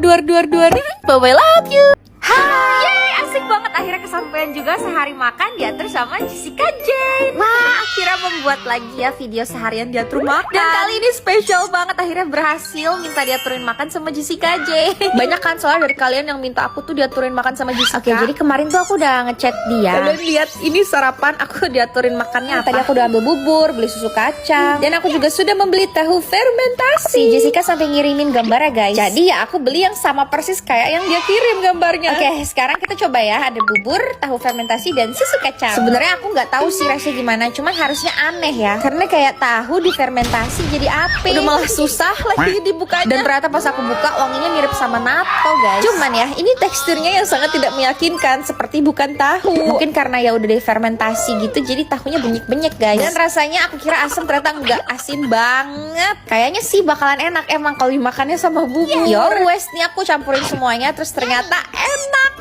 Speaker 2: Bye-bye, love you.
Speaker 1: Yeay, asik banget, akhirnya kesampaian juga sehari makan diatur sama Jessica Jane.
Speaker 2: Wah, akhirnya membuat lagi ya video seharian diatur makan.
Speaker 1: Dan kali ini spesial banget, akhirnya berhasil minta diaturin makan sama Jessica Jane. Banyak kan soalnya dari kalian yang minta aku tuh diaturin makan sama Jessica.
Speaker 2: Oke, jadi kemarin tuh aku udah ngechat dia.
Speaker 1: Kalian lihat ini sarapan aku diaturin makannya apa?
Speaker 2: Tadi aku udah ambil bubur, beli susu kacang,
Speaker 1: Dan aku juga sudah membeli tahu fermentasi.
Speaker 2: si Jessica sampai ngirimin gambarnya guys.
Speaker 1: Jadi ya aku beli yang sama persis kayak yang dia kirim gambarnya.
Speaker 2: Oke, sekarang kita coba ya. Ada bubur, tahu fermentasi, dan susu kacang. Sebenarnya aku nggak tahu sih rasanya gimana, cuman harusnya aneh ya. Karena kayak tahu difermentasi jadi ape.
Speaker 1: Udah malah susah lagi dibukanya.
Speaker 2: Dan ternyata pas aku buka wanginya mirip sama natto guys.
Speaker 1: Cuman ya, ini teksturnya yang sangat tidak meyakinkan, seperti bukan tahu.
Speaker 2: Mungkin karena ya udah difermentasi gitu, jadi tahunya benyek-benyek guys.
Speaker 1: Dan rasanya aku kira asam, ternyata enggak, asin banget.
Speaker 2: Kayaknya sih bakalan enak emang kalau dimakannya sama bubur.
Speaker 1: Ya wes, nih aku campurin semuanya, terus ternyata enak.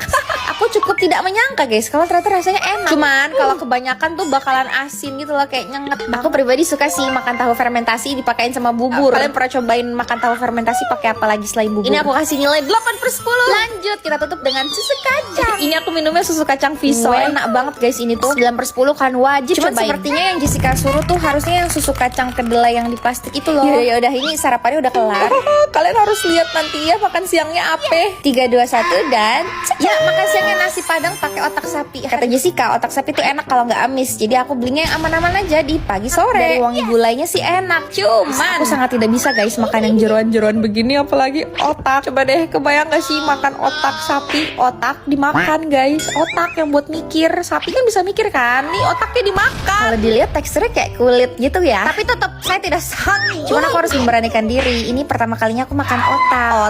Speaker 2: Aku cukup tidak menyangka guys kalau ternyata rasanya enak.
Speaker 1: Cuman kalau kebanyakan tuh bakalan asin gitu loh, kayak nyenget.
Speaker 2: Aku pribadi suka sih makan tahu fermentasi dipakein sama bubur.
Speaker 1: Kalian pernah cobain makan tahu fermentasi pakai apa lagi selain bubur?
Speaker 2: Ini aku kasih nilai 8/10.
Speaker 1: Lanjut, kita tutup dengan susu kacang. Ini aku minumnya susu kacang Viso.
Speaker 2: Enak banget guys ini tuh 9/10 kan wajib
Speaker 1: Cuman
Speaker 2: cobain.
Speaker 1: sepertinya yang Jessica suruh tuh harusnya yang susu kacang kedelai yang di plastik itu loh.
Speaker 2: Ya udah ini sarapannya udah kelar.
Speaker 1: Kalian harus lihat nanti ya makan siangnya apa.
Speaker 2: 3, 2, 1 dan
Speaker 1: Ya, makan siangnya nasi padang pakai otak sapi.
Speaker 2: kata Jessica otak sapi tuh enak kalau nggak amis. Jadi aku belinya yang aman-aman aja di pagi sore. Dari wangi gulainya sih enak.
Speaker 1: Cuman
Speaker 2: Aku sangat tidak bisa guys makan yang
Speaker 1: jeroan-jeroan begini, apalagi otak. Coba deh kebayang gak sih makan otak sapi, otak dimakan guys. Otak yang buat mikir, sapi kan bisa mikir kan, nih otaknya dimakan.
Speaker 2: Kalau dilihat teksturnya kayak kulit gitu ya.
Speaker 1: Tapi tetap saya tidak sanggup.
Speaker 2: Cuman aku harus memberanikan diri. Ini pertama kalinya aku makan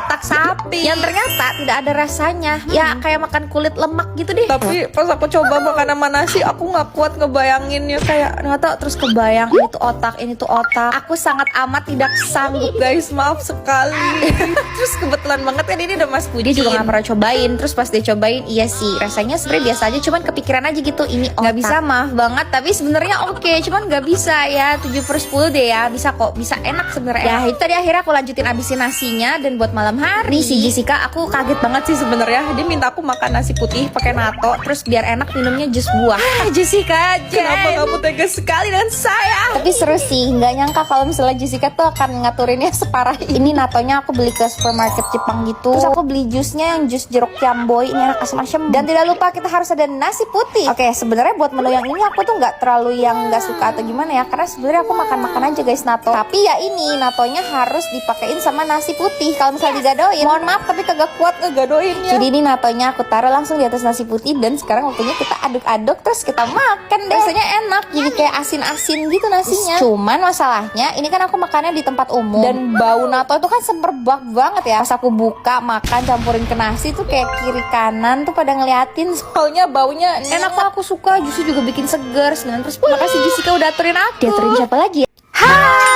Speaker 1: otak sapi
Speaker 2: yang ternyata tidak ada rasanya. Ya kayak makan kulit lemak gitu deh.
Speaker 1: Tapi pas aku coba makan sama nasi, aku nggak kuat ngebayanginnya, kayak ternyata terus kebayang ini tuh otak, ini tuh otak. Aku sangat amat tidak sanggup guys, maaf sekali. Terus kebetulan banget kan ini udah Mas Budi
Speaker 2: Dia juga gak pernah cobain. Terus pas dia cobain, iya sih rasanya sebenarnya biasa aja. Cuman kepikiran aja gitu ini otak.
Speaker 1: nggak bisa, maaf banget. Tapi sebenarnya oke, cuman nggak bisa ya. 7/10 deh ya, bisa kok, bisa enak sebenarnya.
Speaker 2: Ya itu tadi akhirnya aku lanjutin abisin nasinya. Dan buat malam hari
Speaker 1: Nih si Jessica, aku kaget banget sih sebenarnya. Dia minta aku makan nasi putih pakai nato, terus biar enak minumnya jus buah. Jessica, kenapa kamu tegas sekali dengan saya?
Speaker 2: Tapi seru sih, nggak nyangka kalau misalnya Jessica tuh akan ngaturinnya separah ini. Natonya aku beli ke supermarket Jepang gitu. Terus aku beli jusnya yang jus jeruk camboy, ini enak asam-asam. Dan tidak lupa kita harus ada nasi putih. Oke, sebenarnya buat menu yang ini aku tuh nggak terlalu yang nggak suka atau gimana ya, karena sebenarnya aku makan-makan aja guys nato. Tapi ya ini natonya harus dipakein sama nasi putih. Kalau misalnya digadoin, mohon maaf tapi kagak kuat ngegadoinnya. Jadi ini natonya aku taruh langsung di atas nasi putih dan sekarang waktunya kita aduk-aduk terus kita makan deh. Rasanya enak, jadi kayak asin-asin gitu nasinya. Cuman masalahnya ini kan aku makannya di tempat umum dan bau nato itu kan semerbak banget ya. Pas aku buka makan campurin ke nasi tuh kayak kiri kanan tuh pada ngeliatin.
Speaker 1: Soalnya baunya enak kok, aku suka. Justru juga bikin seger. 9/10. Makasih Jessica udah aturin aku.
Speaker 2: Diaturin siapa lagi ya?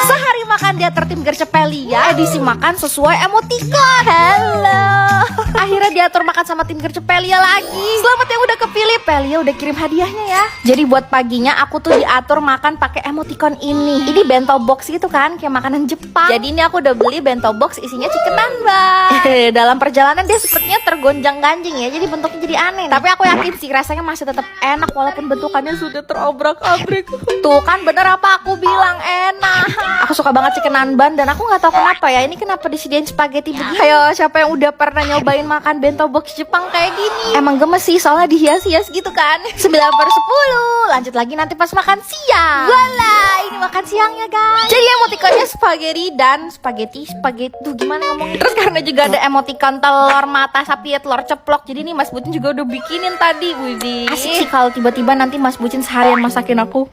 Speaker 1: Sehari makan diatur tim Gercepelia, edisi makan sesuai emoticon. Halo. Akhirnya diatur makan sama tim Gercepelia lagi. Selamat yang udah kepilih, Pelia udah kirim hadiahnya ya. Jadi buat paginya aku tuh diatur makan pakai emoticon ini. Ini bento box gitu kan, kayak makanan Jepang. Jadi ini aku udah beli bento box isinya chicken nanba. Dalam perjalanan dia sepertinya tergonjang-ganjing ya, jadi bentuknya jadi aneh nih. Tapi aku yakin sih rasanya masih tetap enak walaupun bentukannya sudah terobrak-abrik. Tuh kan bener apa aku bilang enak. Aku suka
Speaker 2: suka banget chicken nanban dan aku nggak tahu kenapa ya, ini kenapa disediain spaghetti begini. Ayo, siapa yang udah pernah nyobain makan bento box Jepang kayak gini? Emang gemes sih, soalnya dihias-hias gitu kan. 9/10. Lanjut lagi nanti pas makan siang. Wala, ini makan siangnya guys. Jadi emotikonnya spaghetti dan spaghetti tuh gimana ngomongnya. Terus karena juga ada emotikon telur mata sapi ya, telur ceplok. Jadi nih Mas Bucin juga udah bikinin tadi. Widih. Asik sih kalau tiba-tiba nanti Mas Bucin seharian masakin aku.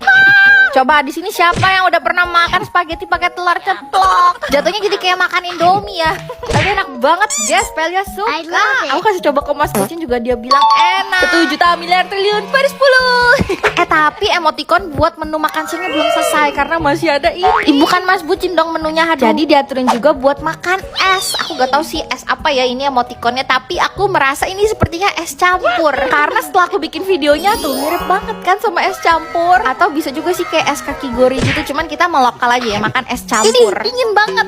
Speaker 2: Coba di sini siapa yang udah pernah makan spaghetti pakai telur ceplok? Jatuhnya jadi kayak makan Indomie ya. Tapi enak banget, guys. Pelia suka. Aku kasih coba ke Mas Bucin juga dia bilang enak. 7 juta miliar triliun per 10. Tapi emoticon buat menu makan siangnya belum selesai karena masih ada ini. Bukan Mas Bucin dong menunya. Jadi diaturin juga buat makan es. Aku gak tahu sih es apa ya ini emoticonnya, tapi aku merasa ini sepertinya es campur. Karena setelah aku bikin videonya tuh mirip banget kan sama es campur. Atau bisa juga sih kayak es kaki gori gitu, cuman kita mau lokal aja ya makan es campur. Ini dingin banget.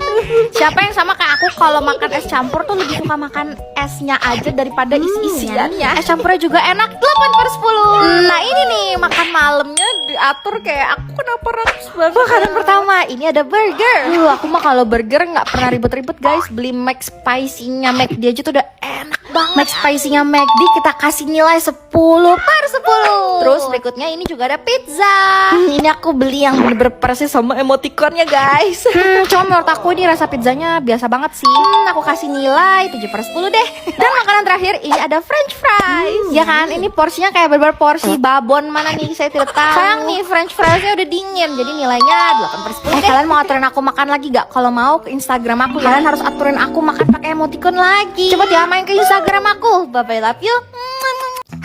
Speaker 2: Siapa yang sama kayak aku kalau makan es campur tuh lebih suka makan esnya aja daripada isi-isiannya. Es campurnya juga enak. 8/10. Nah ini nih makan malamnya diatur kayak aku kenapa rakus banget. Makanan pertama ini ada burger. Aku mah kalau burger nggak pernah ribet-ribet guys. Beli McSpicy-nya McD aja tuh udah enak banget. McSpicy-nya McD kita kasih nilai 10/10. Terus berikutnya ini juga ada pizza. Ini aku beli yang bener-bener persis sama emoticonnya guys. Cuma menurut aku ini rasa pizzanya biasa banget sih. Aku kasih nilai 7/10 deh. Dan makanan terakhir ini ada French fries. Ya kan, ini porsinya kayak bener-bener porsi babon mana nih saya tidak tahu. Sayang nih French friesnya udah dingin, jadi nilainya 8/10 deh. Kalian mau aturin aku makan lagi gak? Kalau mau ke Instagram aku, kalian harus aturin aku makan pakai emoticon lagi. Coba ya main ke Instagram aku. Bye bye, love you.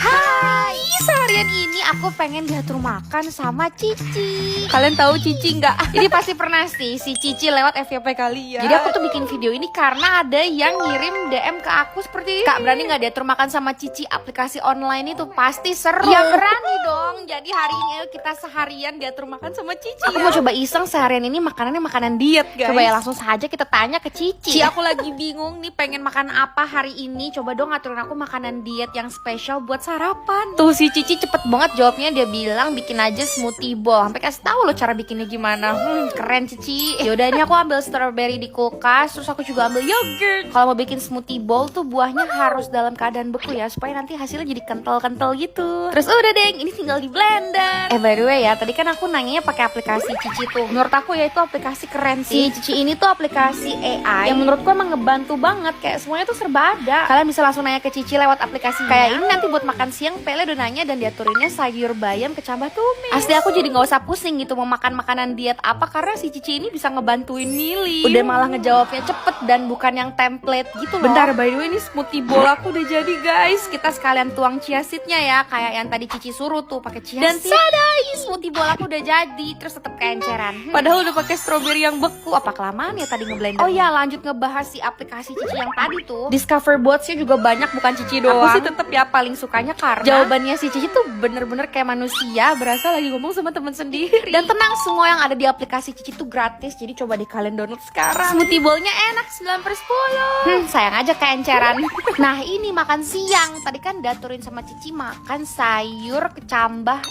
Speaker 2: Hai, seharian ini aku pengen diatur makan sama Cici. Kalian tahu Cici nggak? Ini pasti pernah sih si Cici lewat FYP kalian. Jadi aku tuh bikin video ini karena ada yang ngirim DM ke aku seperti ini. Kak, berani nggak diatur makan sama Cici? Aplikasi online itu pasti seru. Ya berani dong. Jadi hari ini kita seharian diatur makan sama Cici. Aku mau coba iseng seharian ini makanannya makanan diet guys. Coba ya langsung saja kita tanya ke Cici. Ci, aku lagi bingung nih pengen makan apa hari ini. Coba dong aturin aku makanan diet yang spesial buat sarapan. Tuh si Cici cepet banget jawabnya, dia bilang bikin aja smoothie bowl. Sampai kasih tahu loh cara bikinnya gimana. Keren Cici. Yaudah ini aku ambil strawberry di kulkas, terus aku juga ambil yogurt. Kalau mau bikin smoothie bowl tuh buahnya harus dalam keadaan beku ya, supaya nanti hasilnya jadi kental-kental gitu. Terus udah deh, ini tinggal di blender. By the way ya, tadi kan aku nanyanya pakai aplikasi Cici tuh. Menurut aku ya itu aplikasi keren sih. Cici ini tuh aplikasi AI yang menurutku emang ngebantu banget. Kayak semuanya tuh serba ada. Kalian bisa langsung nanya ke Cici lewat aplikasi. Kayak ini nanti buat makan siang Pele udah nanya dan diaturinnya sayur bayam kecambah tumis. Asli aku jadi nggak usah pusing gitu mau makan makanan diet apa karena si Cici ini bisa ngebantuin milih. Udah malah ngejawabnya cepet dan bukan yang template gitu loh. Bentar, by the way ini smoothie bowl aku udah jadi guys. Kita sekalian tuang chia seednya ya, kayak yang tadi Cici suruh tuh pakai chia seed. Dan sadai smoothie bowl aku udah jadi, terus tetap keenceran. Padahal udah pakai strawberry yang beku. Apa kelamaan ya tadi ngeblender? Oh ya, lanjut ngebahas si aplikasi Cici yang tadi tuh. Discover botsnya juga banyak, bukan Cici doang. Aku sih tetep ya paling sukanya karena jawabannya si Cici tuh bener-bener kayak manusia, berasa lagi ngomong sama teman sendiri. Dan tenang, semua yang ada di aplikasi Cici tuh gratis. Jadi coba deh kalian download sekarang. Smoothie bowl-nya enak 9/10. Sayang aja keenceran. Nah ini makan siang. Tadi kan diaturin sama Cici makan sayur kecambah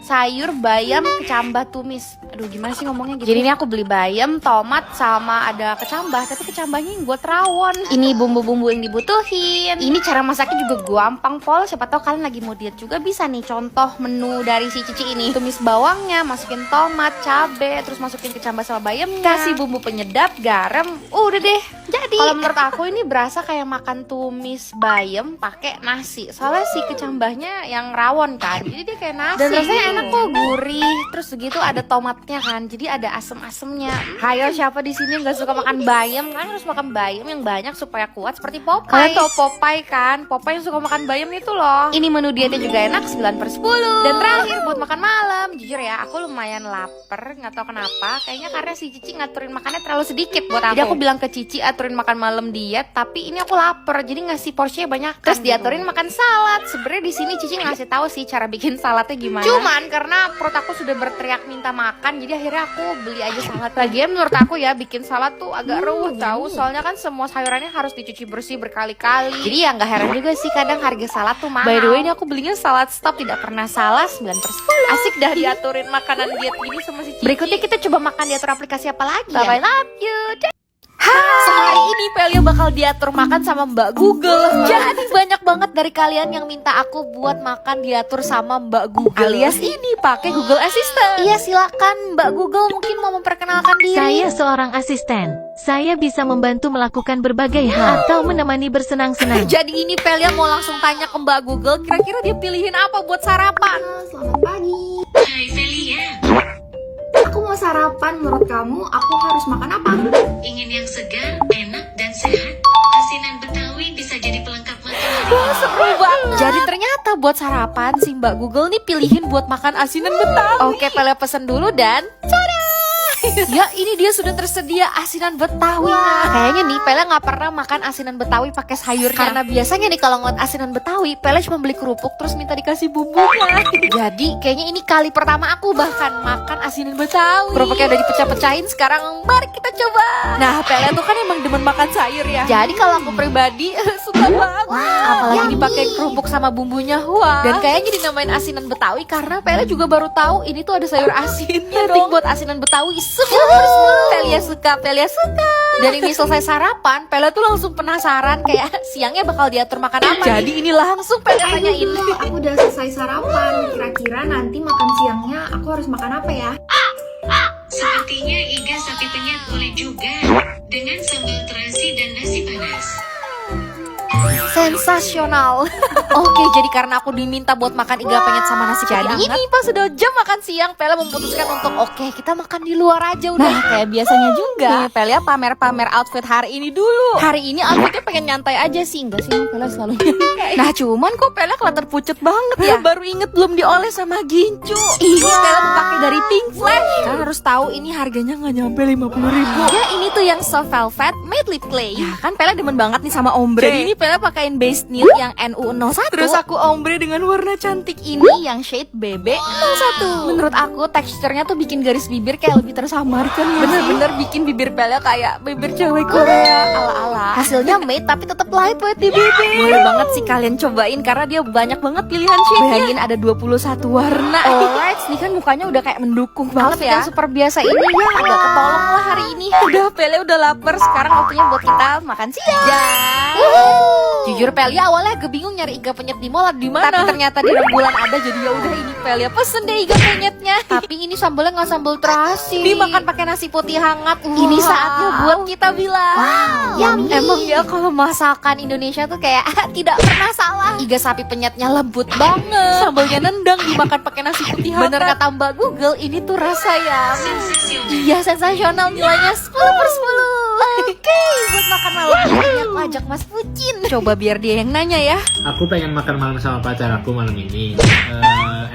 Speaker 2: sayur bayam kecambah tumis. Aduh gimana sih ngomongnya gitu. Jadi ini aku beli bayam, tomat, sama ada kecambah. Tapi kecambahnya yang buat rawon. Ini bumbu-bumbu yang dibutuhin. Ini cara masaknya juga gampang pol. Siapa tahu kalian lagi mau diet juga bisa nih. Contoh menu dari si Cici ini. Tumis bawangnya, masukin tomat, cabe, terus masukin kecambah sama bayamnya, kasih bumbu penyedap, garam. Udah deh jadi. Kalau menurut aku ini berasa kayak makan tumis bayam pakai nasi. Soalnya si kecambahnya yang rawon kan. Jadi dia kayak nasi. Dan rasanya enak kok, gurih. Terus begitu ada tomatnya kan. Jadi ada asem-asemnya. Hayo siapa di sini nggak suka makan bayam? Kan harus makan bayam yang banyak supaya kuat seperti Popeye. Kalian tau Popeye kan? Popeye yang suka makan bayam itu loh. Ini menu dietnya juga enak 9/10. Dan terakhir buat makan malam. Jujur ya, aku lumayan lapar. Nggak tahu kenapa. Kayaknya karena si Cici ngaturin makannya terlalu sedikit buat aku. Jadi aku bilang ke Cici aturin makan malam diet. Tapi ini aku lapar. Jadi ngasih porsinya banyak. Terus diaturin makan salad. Sebenarnya di sini Cici ngasih tahu sih cara bikin saladnya gimana. Cuman karena perut aku sudah berteriak minta makan, jadi akhirnya aku beli aja salad. Lagian menurut aku ya bikin salad tuh agak ruwet tahu. Soalnya kan semua sayurannya harus dicuci bersih berkali-kali. Jadi ya nggak heran juga sih kadang harga salad tuh mahal. By the way ini aku belinya salad stop, tidak pernah salah, 9/10. Asik dah diaturin makanan diet gini sama si Cici. Berikutnya kita coba makan diatur aplikasi apa lagi ya?
Speaker 1: Bye, love you. Sehari ini Pelia bakal diatur makan sama Mbak Google.
Speaker 2: Jadi banyak banget dari kalian yang minta aku buat makan diatur sama Mbak Google.
Speaker 1: Alias ini pakai Google Assistant.
Speaker 2: Iya, silakan Mbak Google mungkin mau memperkenalkan diri.
Speaker 5: Saya seorang asisten. Saya bisa membantu melakukan berbagai hal atau menemani bersenang-senang.
Speaker 2: Jadi ini Pelia mau langsung tanya ke Mbak Google, kira-kira dia pilihin apa buat sarapan?
Speaker 6: Selamat pagi.
Speaker 7: Hai Velia,
Speaker 6: Aku mau sarapan. Menurut kamu, aku harus makan apa?
Speaker 7: ingin yang segar, enak, dan sehat? Asinan Betawi bisa jadi pelengkap makanan.
Speaker 2: Seru banget. Jadi ternyata buat sarapan si Mbak Google nih pilihin buat makan asinan Betawi. Oke, Pelia pesen dulu dan tada! Ya, ini dia sudah tersedia asinan Betawi. Kayaknya nih Pelia nggak pernah makan asinan Betawi pakai sayurnya. Karena biasanya nih kalau ngeliat asinan Betawi, Pelia cuma beli kerupuk terus minta dikasih bumbunya. Jadi kayaknya ini kali pertama aku bahkan makan asinan Betawi. Kerupuknya udah dipecah-pecahin, sekarang mari kita coba.
Speaker 1: Nah, Pelia tuh kan emang demen makan sayur ya.
Speaker 2: Jadi kalau aku pribadi suka banget. Apalagi dipakai kerupuk sama bumbunya. Wah. Dan kayaknya dinamain asinan Betawi karena Pelia juga baru tahu ini tuh ada sayur asinnya dong. Buat asinan Betawi 10/10. Pelia suka, Pelia suka. Dan ini selesai sarapan, Pelia tuh langsung penasaran kayak siangnya bakal diatur makan apa.
Speaker 1: Jadi ini langsung Pelia tanyain.
Speaker 6: Aku udah selesai sarapan. Kira-kira nanti makan siangnya aku harus makan apa ya?
Speaker 7: Sepertinya iga sapi penyet boleh juga, dengan sambal terasi dan nasi panas.
Speaker 2: Sensasional. Oke, jadi karena aku diminta buat makan iga penyet sama nasi putih
Speaker 1: Jadi
Speaker 2: hangat, ini pas sudah jam makan siang, Pelia memutuskan untuk oke, kita makan di luar aja udah.
Speaker 1: Nah, kayak biasanya juga nih, Pelia pamer-pamer outfit hari ini dulu.
Speaker 2: Hari ini outfitnya pengen nyantai aja sih, enggak sih? Pelia selalu nyantai.
Speaker 1: Nah, cuman kok Pelia kelihatan pucet banget ya. Baru inget belum dioles sama gincu. Ini Pelia pakai dari Pink Flash. Kan harus tahu ini harganya nggak nyampe 50.000.
Speaker 2: Ya, ini tuh yang soft velvet matte lip clay.
Speaker 1: Ya kan Pelia demen banget nih sama ombre.
Speaker 2: Jadi ini Pelia pakein base nude yang NU01.
Speaker 1: Terus aku ombre dengan warna cantik ini.
Speaker 2: ini yang shade BB01. Menurut aku teksturnya tuh bikin garis bibir kayak lebih tersamarkan ya.
Speaker 1: Bener-bener bikin bibir Pelia kayak bibir cewek Korea ala-ala.
Speaker 2: Hasilnya matte tapi tetap lightweight di bibir.
Speaker 1: Boleh banget sih kalian cobain karena dia banyak banget pilihan shade-nya. Bayangin ada 21 warna.
Speaker 2: Alright, ini kan mukanya udah kayak mendukung banget ya. Super biasa ini ya agak ketolong lah hari ini.
Speaker 1: Udah Pelia udah lapar, sekarang waktunya buat kita makan siang.
Speaker 2: Jujur Pelia awalnya agak bingung nyari iga penyet di mall di mana.
Speaker 1: Tapi ternyata di rembulan ada, jadi ya udah ini Pelia pesen deh iga penyetnya.
Speaker 2: Tapi ini sambalnya nggak sambal terasi.
Speaker 1: Dimakan pakai nasi putih hangat.
Speaker 2: Ini saatnya buat kita bilang.
Speaker 1: Emang ya
Speaker 2: Kalau masakan Indonesia tuh kayak tidak pernah salah. Iga sapi penyetnya lembut banget.
Speaker 1: sambalnya nendang dimakan pakai nasi putih hangat.
Speaker 2: Bener kata Mbak Google, ini tuh rasa yang
Speaker 7: Sensasional.
Speaker 2: iya sensasional, nilainya 10/10. Oke, buat makan malam ini aku ajak Mas Pucin.
Speaker 1: Coba biar dia yang nanya ya.
Speaker 8: Aku pengen makan malam sama pacar aku malam ini.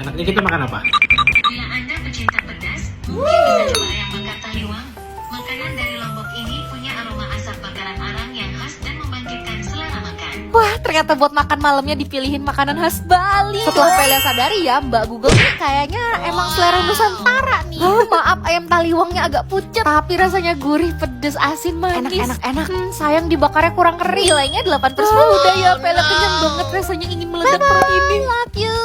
Speaker 8: Enaknya kita makan apa?
Speaker 7: Bila Anda pecinta pedas, mungkin kita coba ayam bakar taliwang. Makanan dari Lombok ini punya aroma asap bakaran arang yang khas dan membangkitkan selera makan.
Speaker 2: Wah, ternyata buat makan malamnya dipilihin makanan khas Bali. Setelah Pelia sadari ya, Mbak Google nih kayaknya emang selera Nusantara nih. Maaf ayam taliwangnya agak pucet, tapi rasanya gurih, pedes, asin, manis. Enak. Sayang dibakarnya kurang kering. Nilainya 8/10.
Speaker 1: Udah ya Pelia kenyang banget, rasanya ingin meledak perut ini.
Speaker 2: Love you.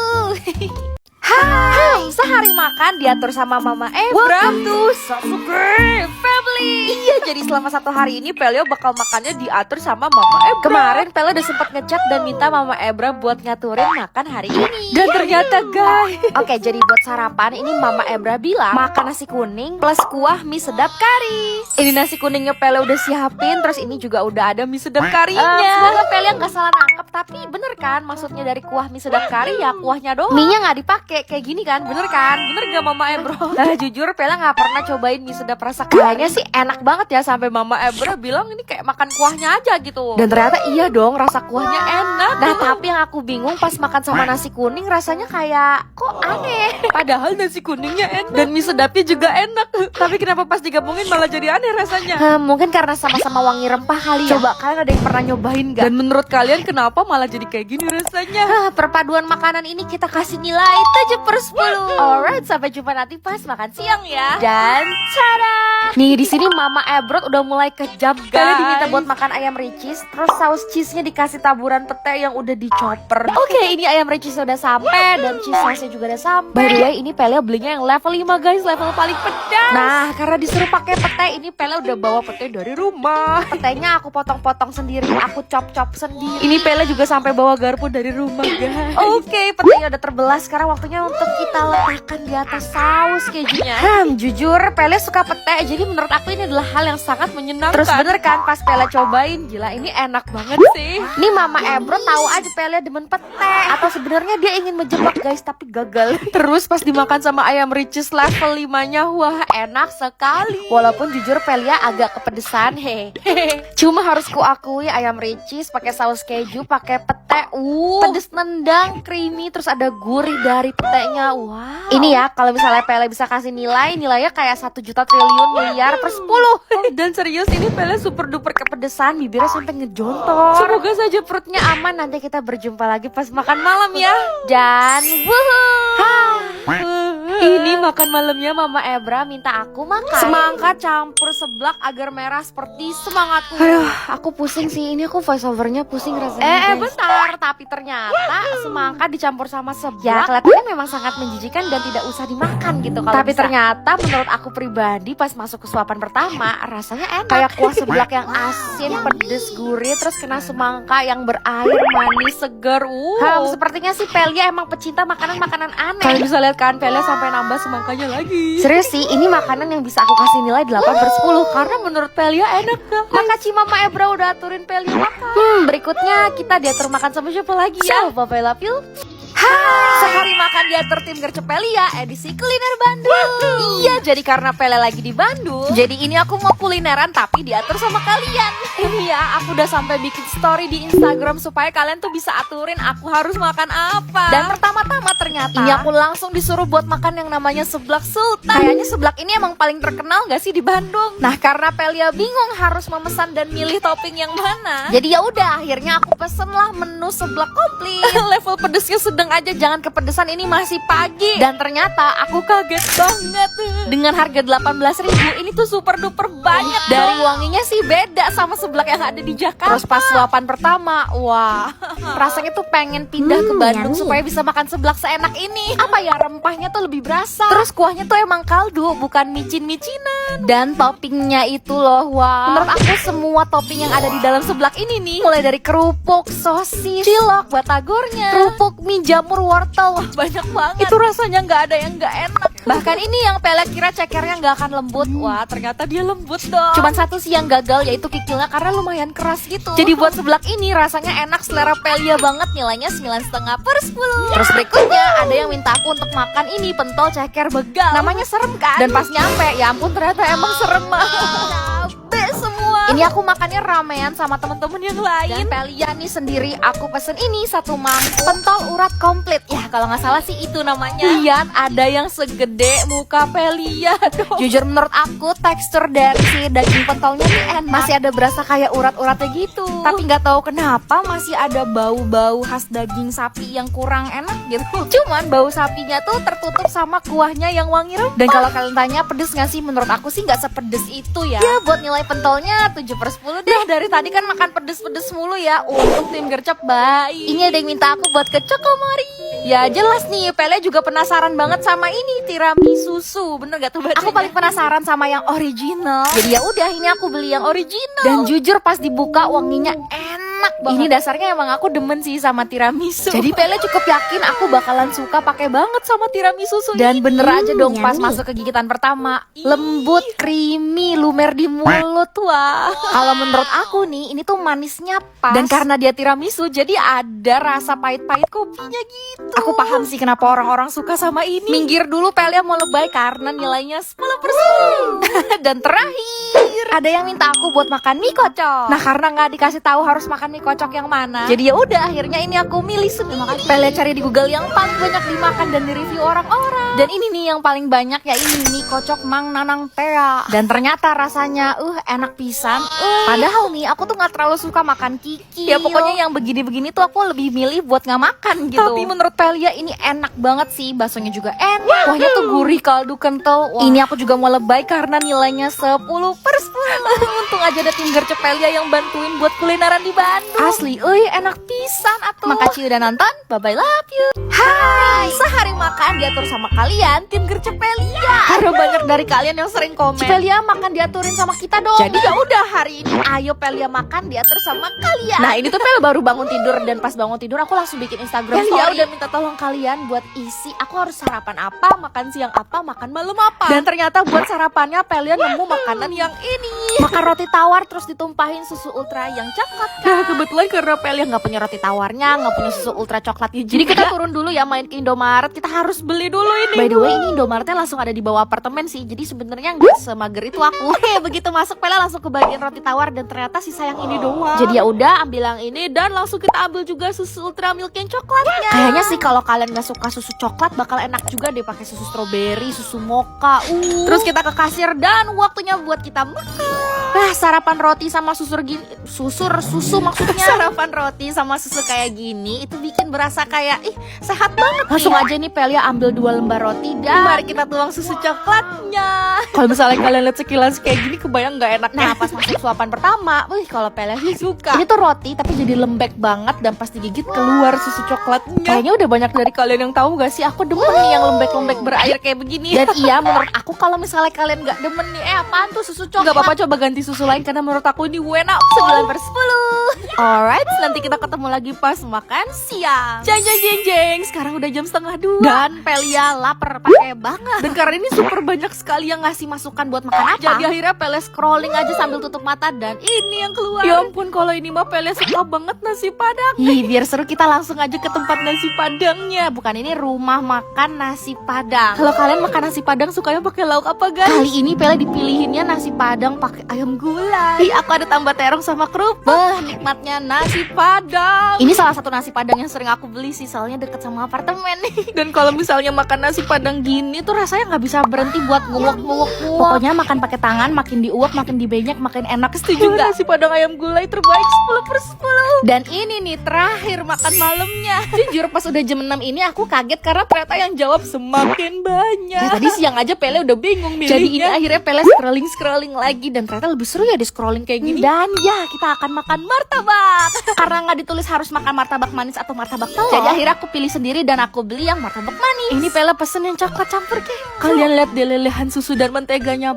Speaker 1: Hai, sehari makan diatur sama Mama Ebra. Welcome to Sasuke Family. Iya, jadi selama 1 hari ini Pelia bakal makannya diatur sama Mama Ebra. Kemarin Pelia udah sempat ngechat dan minta Mama Ebra buat ngaturin makan hari ini. Dan ternyata guys,
Speaker 2: Oke, jadi buat sarapan ini Mama Ebra bilang makan nasi kuning plus kuah mie sedap kari.
Speaker 1: ini nasi kuningnya Pelia udah siapin, terus ini juga udah ada mie sedap karinya.
Speaker 2: Semoga Pelia nggak salah nangkep, tapi bener kan maksudnya dari kuah mie sedap kari ya kuahnya doang. Mie-nya nggak dipakai kayak gini kan, bener kan?
Speaker 1: Bener gak Mama Ebra? Nah jujur Pelia gak pernah cobain mie sedap rasa kayaknya sih enak banget ya. Sampai Mama Ebra bilang ini kayak makan kuahnya aja gitu. Dan ternyata iya dong, rasa kuahnya enak.
Speaker 2: Nah tapi yang aku bingung pas makan sama nasi kuning rasanya kayak kok aneh.
Speaker 1: Padahal nasi kuningnya enak dan mie sedapnya juga enak. Tapi kenapa pas digabungin malah jadi aneh rasanya?
Speaker 2: Mungkin karena sama-sama wangi rempah kali ya.
Speaker 1: Coba kalian ada yang pernah nyobain gak? Dan menurut kalian kenapa malah jadi kayak gini rasanya?
Speaker 2: Perpaduan makanan ini kita kasih nilai 7/10. Alright, sampai jumpa nanti pas makan siang ya.
Speaker 1: Dan
Speaker 2: Tada! Nih di sini Mama Ebrot udah mulai kejam guys. Pelia diminta buat makan ayam ricis, terus saus cheese-nya dikasih taburan pete yang udah dicoper. Oke, ini ayam ricis udah sampai dan cheese sausnya juga udah sampai. By the way, ini Pelia belinya yang level 5 guys, level paling pedas. Nah, karena disuruh pakai pete, ini Pelia udah bawa pete dari rumah. Petenya aku potong-potong sendiri, aku chop-chop sendiri. Ini Pelia juga sampai bawa garpu dari rumah guys. Oke, petenya udah terbelah, sekarang waktunya untuk kita letakkan di atas saus kejunya. Jujur Pelia suka pete, jadi menurut aku ini adalah hal yang sangat menyenangkan. Terus bener kan pas Pelia cobain, gila ini enak banget sih. Nih Mama Ebro tahu aja Pelia demen pete, atau sebenarnya dia ingin menjebak guys tapi gagal. Terus pas dimakan sama ayam ricis level 5-nya, wah enak sekali. Walaupun jujur Pelia agak kepedesan, cuma harus kuakui ayam ricis pakai saus keju, pakai pete, pedes nendang, creamy, terus ada gurih dari petenya. Wow. Ini ya kalau misalnya Pelia bisa kasih nilainya kayak 1 juta triliun miliar per 10. Dan serius ini Pelia super duper kepedesan, bibirnya sampai ngejontor. Semoga saja perutnya aman, nanti kita berjumpa lagi pas makan malam ya. Dan ini makan malamnya Mama Ebra minta aku makan semangka campur seblak agar merah seperti semangatku. Aduh, aku pusing sih, ini aku voice overnya pusing rasanya. Bentar, tapi ternyata semangka dicampur sama seblak ya kelihatannya memang sangat menjijikan dan tidak usah dimakan gitu kalau tapi bisa. Ternyata menurut aku pribadi pas masuk ke suapan pertama rasanya enak. Kayak kuah seblak yang asin, pedes, gurih, terus kena semangka yang berair, manis, segar. Sepertinya sih Pelia emang pecinta makanan-makanan aneh. Kalian bisa lihat kan Pelia sampai nambah semangkanya lagi. Serius sih, ini makanan yang bisa aku kasih nilai 8/10 karena menurut Pelia enak kan. Makasih Mama Ebra udah aturin Pelia makan. Berikutnya kita diatur makan sama siapa lagi ya? Bye love you. Sehari makan diatur tim Gercep Pelia edisi kuliner Bandung. Iya, jadi karena Pelia lagi di Bandung, jadi ini aku mau kulineran tapi diatur sama kalian. Ini ya, aku udah sampai bikin story di Instagram supaya kalian tuh bisa aturin aku harus makan apa. Dan pertama-tama ternyata ini aku langsung disuruh buat makan yang namanya seblak sultan. Kayaknya seblak ini emang paling terkenal gak sih di Bandung. Nah, karena Pelia bingung harus memesan dan milih topping yang mana, jadi ya udah akhirnya aku pesen lah menu seblak komplit. Level pedesnya sedang aja, jangan kepedesan, ini masih pagi. Dan ternyata aku kaget banget. Dengan harga 18.000 ini tuh super duper banyak. Dari wanginya sih beda sama seblak yang ada di Jakarta. Terus pas suapan pertama, wah, rasanya tuh pengen pindah ke Bandung supaya bisa makan seblak seenak ini. Apa ya, rempahnya tuh lebih berasa. Terus kuahnya tuh emang kaldu, bukan micin-micinan. Dan toppingnya itu loh, wah, menurut aku semua topping yang ada di dalam seblak ini nih, mulai dari kerupuk, sosis, cilok, batagornya, kerupuk, mie jamur, wortel, wah banyak banget. Itu rasanya nggak ada yang nggak enak. Bahkan ini yang Pelia kira cekernya nggak akan lembut, wah ternyata dia lembut dong. Cuman satu sih yang gagal, yaitu kikilnya karena lumayan keras gitu. Jadi buat seblak ini rasanya enak, selera Pelia banget, nilainya 9,5/10. Terus berikutnya ada yang minta aku untuk makan ini pentol ceker begal. Namanya serem kan? Dan pas nyampe, ya ampun ternyata emang serem banget. Semua. Ini aku makannya ramean sama temen-temen yang lain. Dan Pelia nih sendiri aku pesen ini 1 mangkuk pentol urat komplit. Ya kalau nggak salah sih itu namanya. Lihat ada yang segede muka Pelia dong. Jujur menurut aku tekstur dari si daging pentolnya nih enak. Masih ada berasa kayak urat-uratnya gitu. Tapi nggak tahu kenapa masih ada bau-bau khas daging sapi yang kurang enak gitu. Cuman bau sapinya tuh tertutup sama kuahnya yang wangi rempah. Dan kalau kalian tanya pedes nggak sih? Menurut aku sih nggak sepedes itu ya. Ya buat nilai pentolnya 7/10 deh. Dari tadi kan makan pedes-pedes mulu ya. Untuk tim Gercep baik. Ini ada yang minta aku buat ke Cokomari. Ya jelas nih, Pelia juga penasaran banget sama ini tiramisu susu. Bener gak tuh bacanya? Aku paling penasaran sama yang original. Jadi ya udah, ini aku beli yang original. Dan jujur pas dibuka wanginya enak banget. Ini dasarnya emang aku demen sih sama tiramisu. Jadi Pelia cukup yakin aku bakalan suka pakai banget sama tiramisu susu. Dan bener aja dong pas masuk ke gigitan pertama, lembut, creamy, lumer di mulut. Wah, kalau menurut aku nih ini tuh manisnya pas. Dan karena dia tiramisu, jadi ada rasa pahit-pahit kopinya gitu. Aku paham sih kenapa orang-orang suka sama ini. Minggir dulu, Pelia mau lebay karena nilainya 10/10. Dan terakhir kasir. Ada yang minta aku buat makan mie kocok. Nah, karena nggak dikasih tahu harus makan mie kocok yang mana, jadi ya udah akhirnya ini aku milih sendiri. Pele cari di Google yang paling banyak dimakan dan di-review orang-orang. Dan ini nih yang paling banyak, ya ini mie kocok Mang Nanang Tea. Dan ternyata rasanya enak pisan. Padahal nih aku tuh nggak terlalu suka makan kiki. Ya pokoknya yang begini-begini tuh aku lebih milih buat nggak makan gitu. Tapi menurut Pelia ini enak banget sih. Baksonya juga enak. Kuahnya tuh gurih, kaldu kental. Wah. Ini aku juga mau lebay karena nilainya 10/10. Untung aja ada tim Gercep Pelia yang bantuin buat kulineran di Bandung. Asli, enak pisan atuh. Makasih udah nonton. Bye-bye, love you. Hai, sehari makan diatur sama kalian tim Gercep Pelia. Karena banyak dari kalian yang sering komen, Pelia makan diaturin sama kita dong. Jadi ya udah hari ini ayo Pelia makan diatur sama kalian. Nah ini tuh Pelia baru bangun tidur dan pas bangun tidur aku langsung bikin Instagram story. Pelia udah minta tolong kalian buat isi aku harus sarapan apa, makan siang apa, makan malam apa. Dan ternyata buat sarapannya Pelia nemu makanan yang ini. Makan roti tawar terus ditumpahin susu ultra yang coklat. Nah kebetulan karena Pelia nggak punya roti tawarnya, nggak punya susu ultra coklatnya. Jadi kita turun dulu ya main ke Indomaret. Kita harus beli dulu ini. By the way ini Indomaretnya langsung ada di bawah apartemen sih. Jadi sebenarnya nggak semager itu aku. Begitu masuk Pelia langsung ke bagian roti tawar dan ternyata sisa yang ini doang. Jadi ya udah ambil yang ini dan langsung kita ambil juga susu ultra milk yang coklatnya. Kayaknya sih kalau kalian nggak suka susu coklat bakal enak juga deh pakai susu stroberi, susu mocha. Terus kita ke kasir dan waktunya buat kita makan. Nah sarapan roti sama susu maksudnya. Sarapan roti sama susu kayak gini itu bikin berasa kayak sehat banget. Langsung aja nih Pelia ambil 2 lembar roti dan mari kita tuang susu coklatnya. Kalau misalnya kalian lihat sekilas kayak gini kebayang nggak enak. Nah pas masuk suapan pertama, kalau Pelia sih suka. Ini tuh roti tapi jadi lembek banget dan pas digigit keluar susu coklatnya. Kayaknya udah banyak dari kalian yang tahu gak sih aku demen nih yang lembek-lembek berair kayak begini. Dan iya menurut aku kalau misalnya kalian nggak demen nih apaan tuh susu coklat, nggak apa-apa coba ganti susu lain karena menurut aku ini enak 9/10. Alright, nanti kita ketemu lagi pas makan siang. Jeng. Sekarang udah jam 1:30 dan Pelia lapar pakai banget. Dan karena ini super banyak sekali yang ngasih masukan buat makan apa, jadi akhirnya Pelia scrolling aja sambil tutup mata dan ini yang keluar. Ya ampun kalau ini mah Pelia suka banget nasi padang. Biar seru kita langsung aja ke tempat nasi padangnya. Bukan ini rumah makan nasi padang. Kalau kalian makan nasi padang sukanya pakai lauk apa guys? Kali ini Pelia dipilihinnya nasi padang pakai ayam gulai. Aku ada tambah terong sama kerupuk. Nikmatnya nasi padang. Ini salah satu nasi padang yang sering aku beli sih, soalnya deket sama apartemen nih. Dan kalau misalnya makan nasi padang gini tuh rasanya nggak bisa berhenti buat nguwek. Pokoknya makan pakai tangan, makin diuap, makin dibanyak, makin enak. Setuju nggak? Nasi padang ayam gulai terbaik 10/10. Dan ini nih terakhir makan malamnya. Jujur pas udah jam 6 ini aku kaget karena ternyata yang jawab semakin banyak. Tadi siang aja Pele udah bingung milihnya. Jadi ini akhirnya Pele scrolling lagi dan ternyata lebih seru ya di scrolling kayak gini. Dan ya kita akan makan martabak. Karena nggak ditulis harus makan martabak manis atau martabak telur. Jadi akhirnya aku pilih sendiri dan aku beli yang martabak manis. Ini Pele pesen yang coklat campur kek. Kalian lihat deh lelehan susu dan menteganya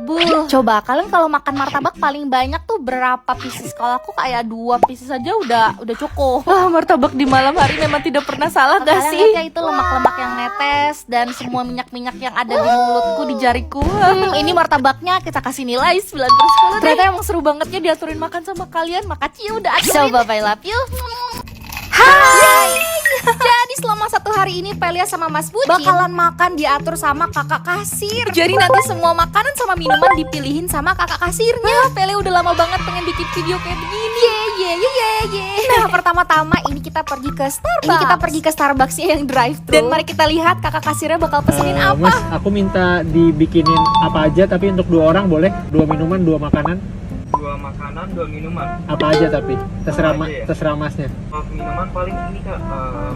Speaker 2: coba kalian kalau makan martabak paling banyak tuh berapa pieces? Kalau aku kayak 2 pieces aja udah cukup. Martabak di malam hari memang tidak pernah salah gak sih? Kayaknya itu lemak-lemak yang netes dan semua minyak-minyak yang ada di mulutku, di jariku. Ini martabaknya kita kasih nilai 9/10. Ternyata emang seru banget ya diaturin makan sama kalian. Makasih udah aturin. So bye-bye, love you. Hai. Jadi selama 1 hari ini Pelia sama Mas Bucin bakalan makan diatur sama kakak kasir. Jadi nanti semua makanan sama minuman dipilihin sama kakak kasirnya. Pelia udah lama banget pengen bikin video kayak begini. Nah pertama-tama ini kita pergi ke Starbucks. Yang drive-thru. Dan mari kita lihat kakak kasirnya bakal pesenin apa.
Speaker 8: Mas, aku minta dibikinin apa aja tapi untuk 2 orang boleh? 2 minuman, 2 makanan?
Speaker 9: 2 makanan, 2 minuman.
Speaker 8: Apa aja tapi? Terserah
Speaker 9: Aja ya?
Speaker 8: terserah masnya.
Speaker 9: Kalau minuman paling ini Kak,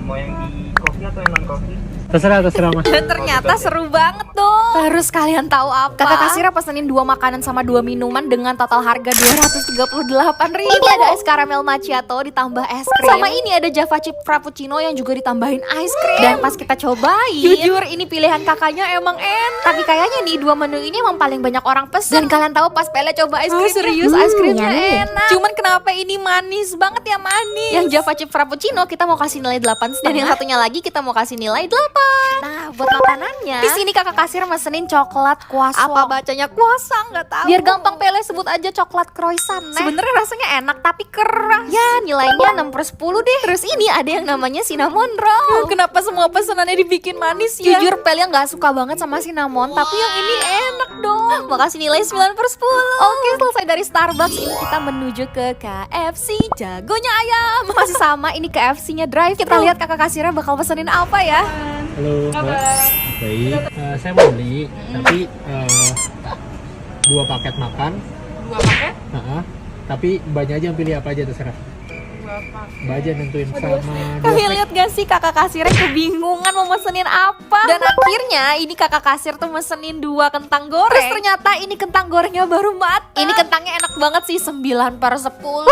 Speaker 9: mau yang di kopi atau yang non kopi?
Speaker 8: Terserah mas.
Speaker 2: Dan ternyata seru banget dong. Terus kalian tahu apa? Kakak kasirnya pesenin 2 makanan sama 2 minuman dengan total harga 238.000. Ini ada es karamel macchiato ditambah es krim. Sama ini ada Java chip frappuccino yang juga ditambahin es krim. Dan pas kita cobain, jujur ini pilihan kakaknya emang enak. Tapi kayaknya nih 2 menu ini emang paling banyak orang pesen. Dan kalian tahu pas Pele coba es krim, serius es krimnya enak. Cuman kenapa ini manis banget ya, manis. Yang Java chip frappuccino kita mau kasih nilai 8,5. Dan yang satunya lagi kita kita mau kasih nilai 8. Nah, buat makanannya, di sini kakak kasir mesenin coklat croissant. Apa bacanya croissant? Nggak tahu. Biar gampang Pele sebut aja coklat croissant. Sebenarnya rasanya enak tapi keras. Ya, nilainya 6/10 deh. Terus ini ada yang namanya cinnamon roll. Kenapa semua pesanannya dibikin manis ya? Jujur Pele nggak suka banget sama cinnamon, tapi yang ini enak dong. Makasih nilai 9/10. Oke, selesai dari Starbucks, ini kita menuju ke KFC jagonya ayam. Masih sama, ini KFC-nya drive. Kita lihat kakak kasirnya bakal pesenin apa ya.
Speaker 8: Halo, Mbak. Baik, saya mau beli, tapi 2 paket makan.
Speaker 6: 2 paket?
Speaker 8: Tapi Mbaknya aja yang pilih apa aja terserah. Mbak aja nentuin sama 2
Speaker 2: Kalian lihat gak sih kakak kasirnya kebingungan mau mesenin apa? Dan akhirnya ini kakak kasir tuh mesenin 2 kentang goreng. Terus ternyata ini kentang gorengnya baru matang. Ini kentangnya enak banget sih, 9/10.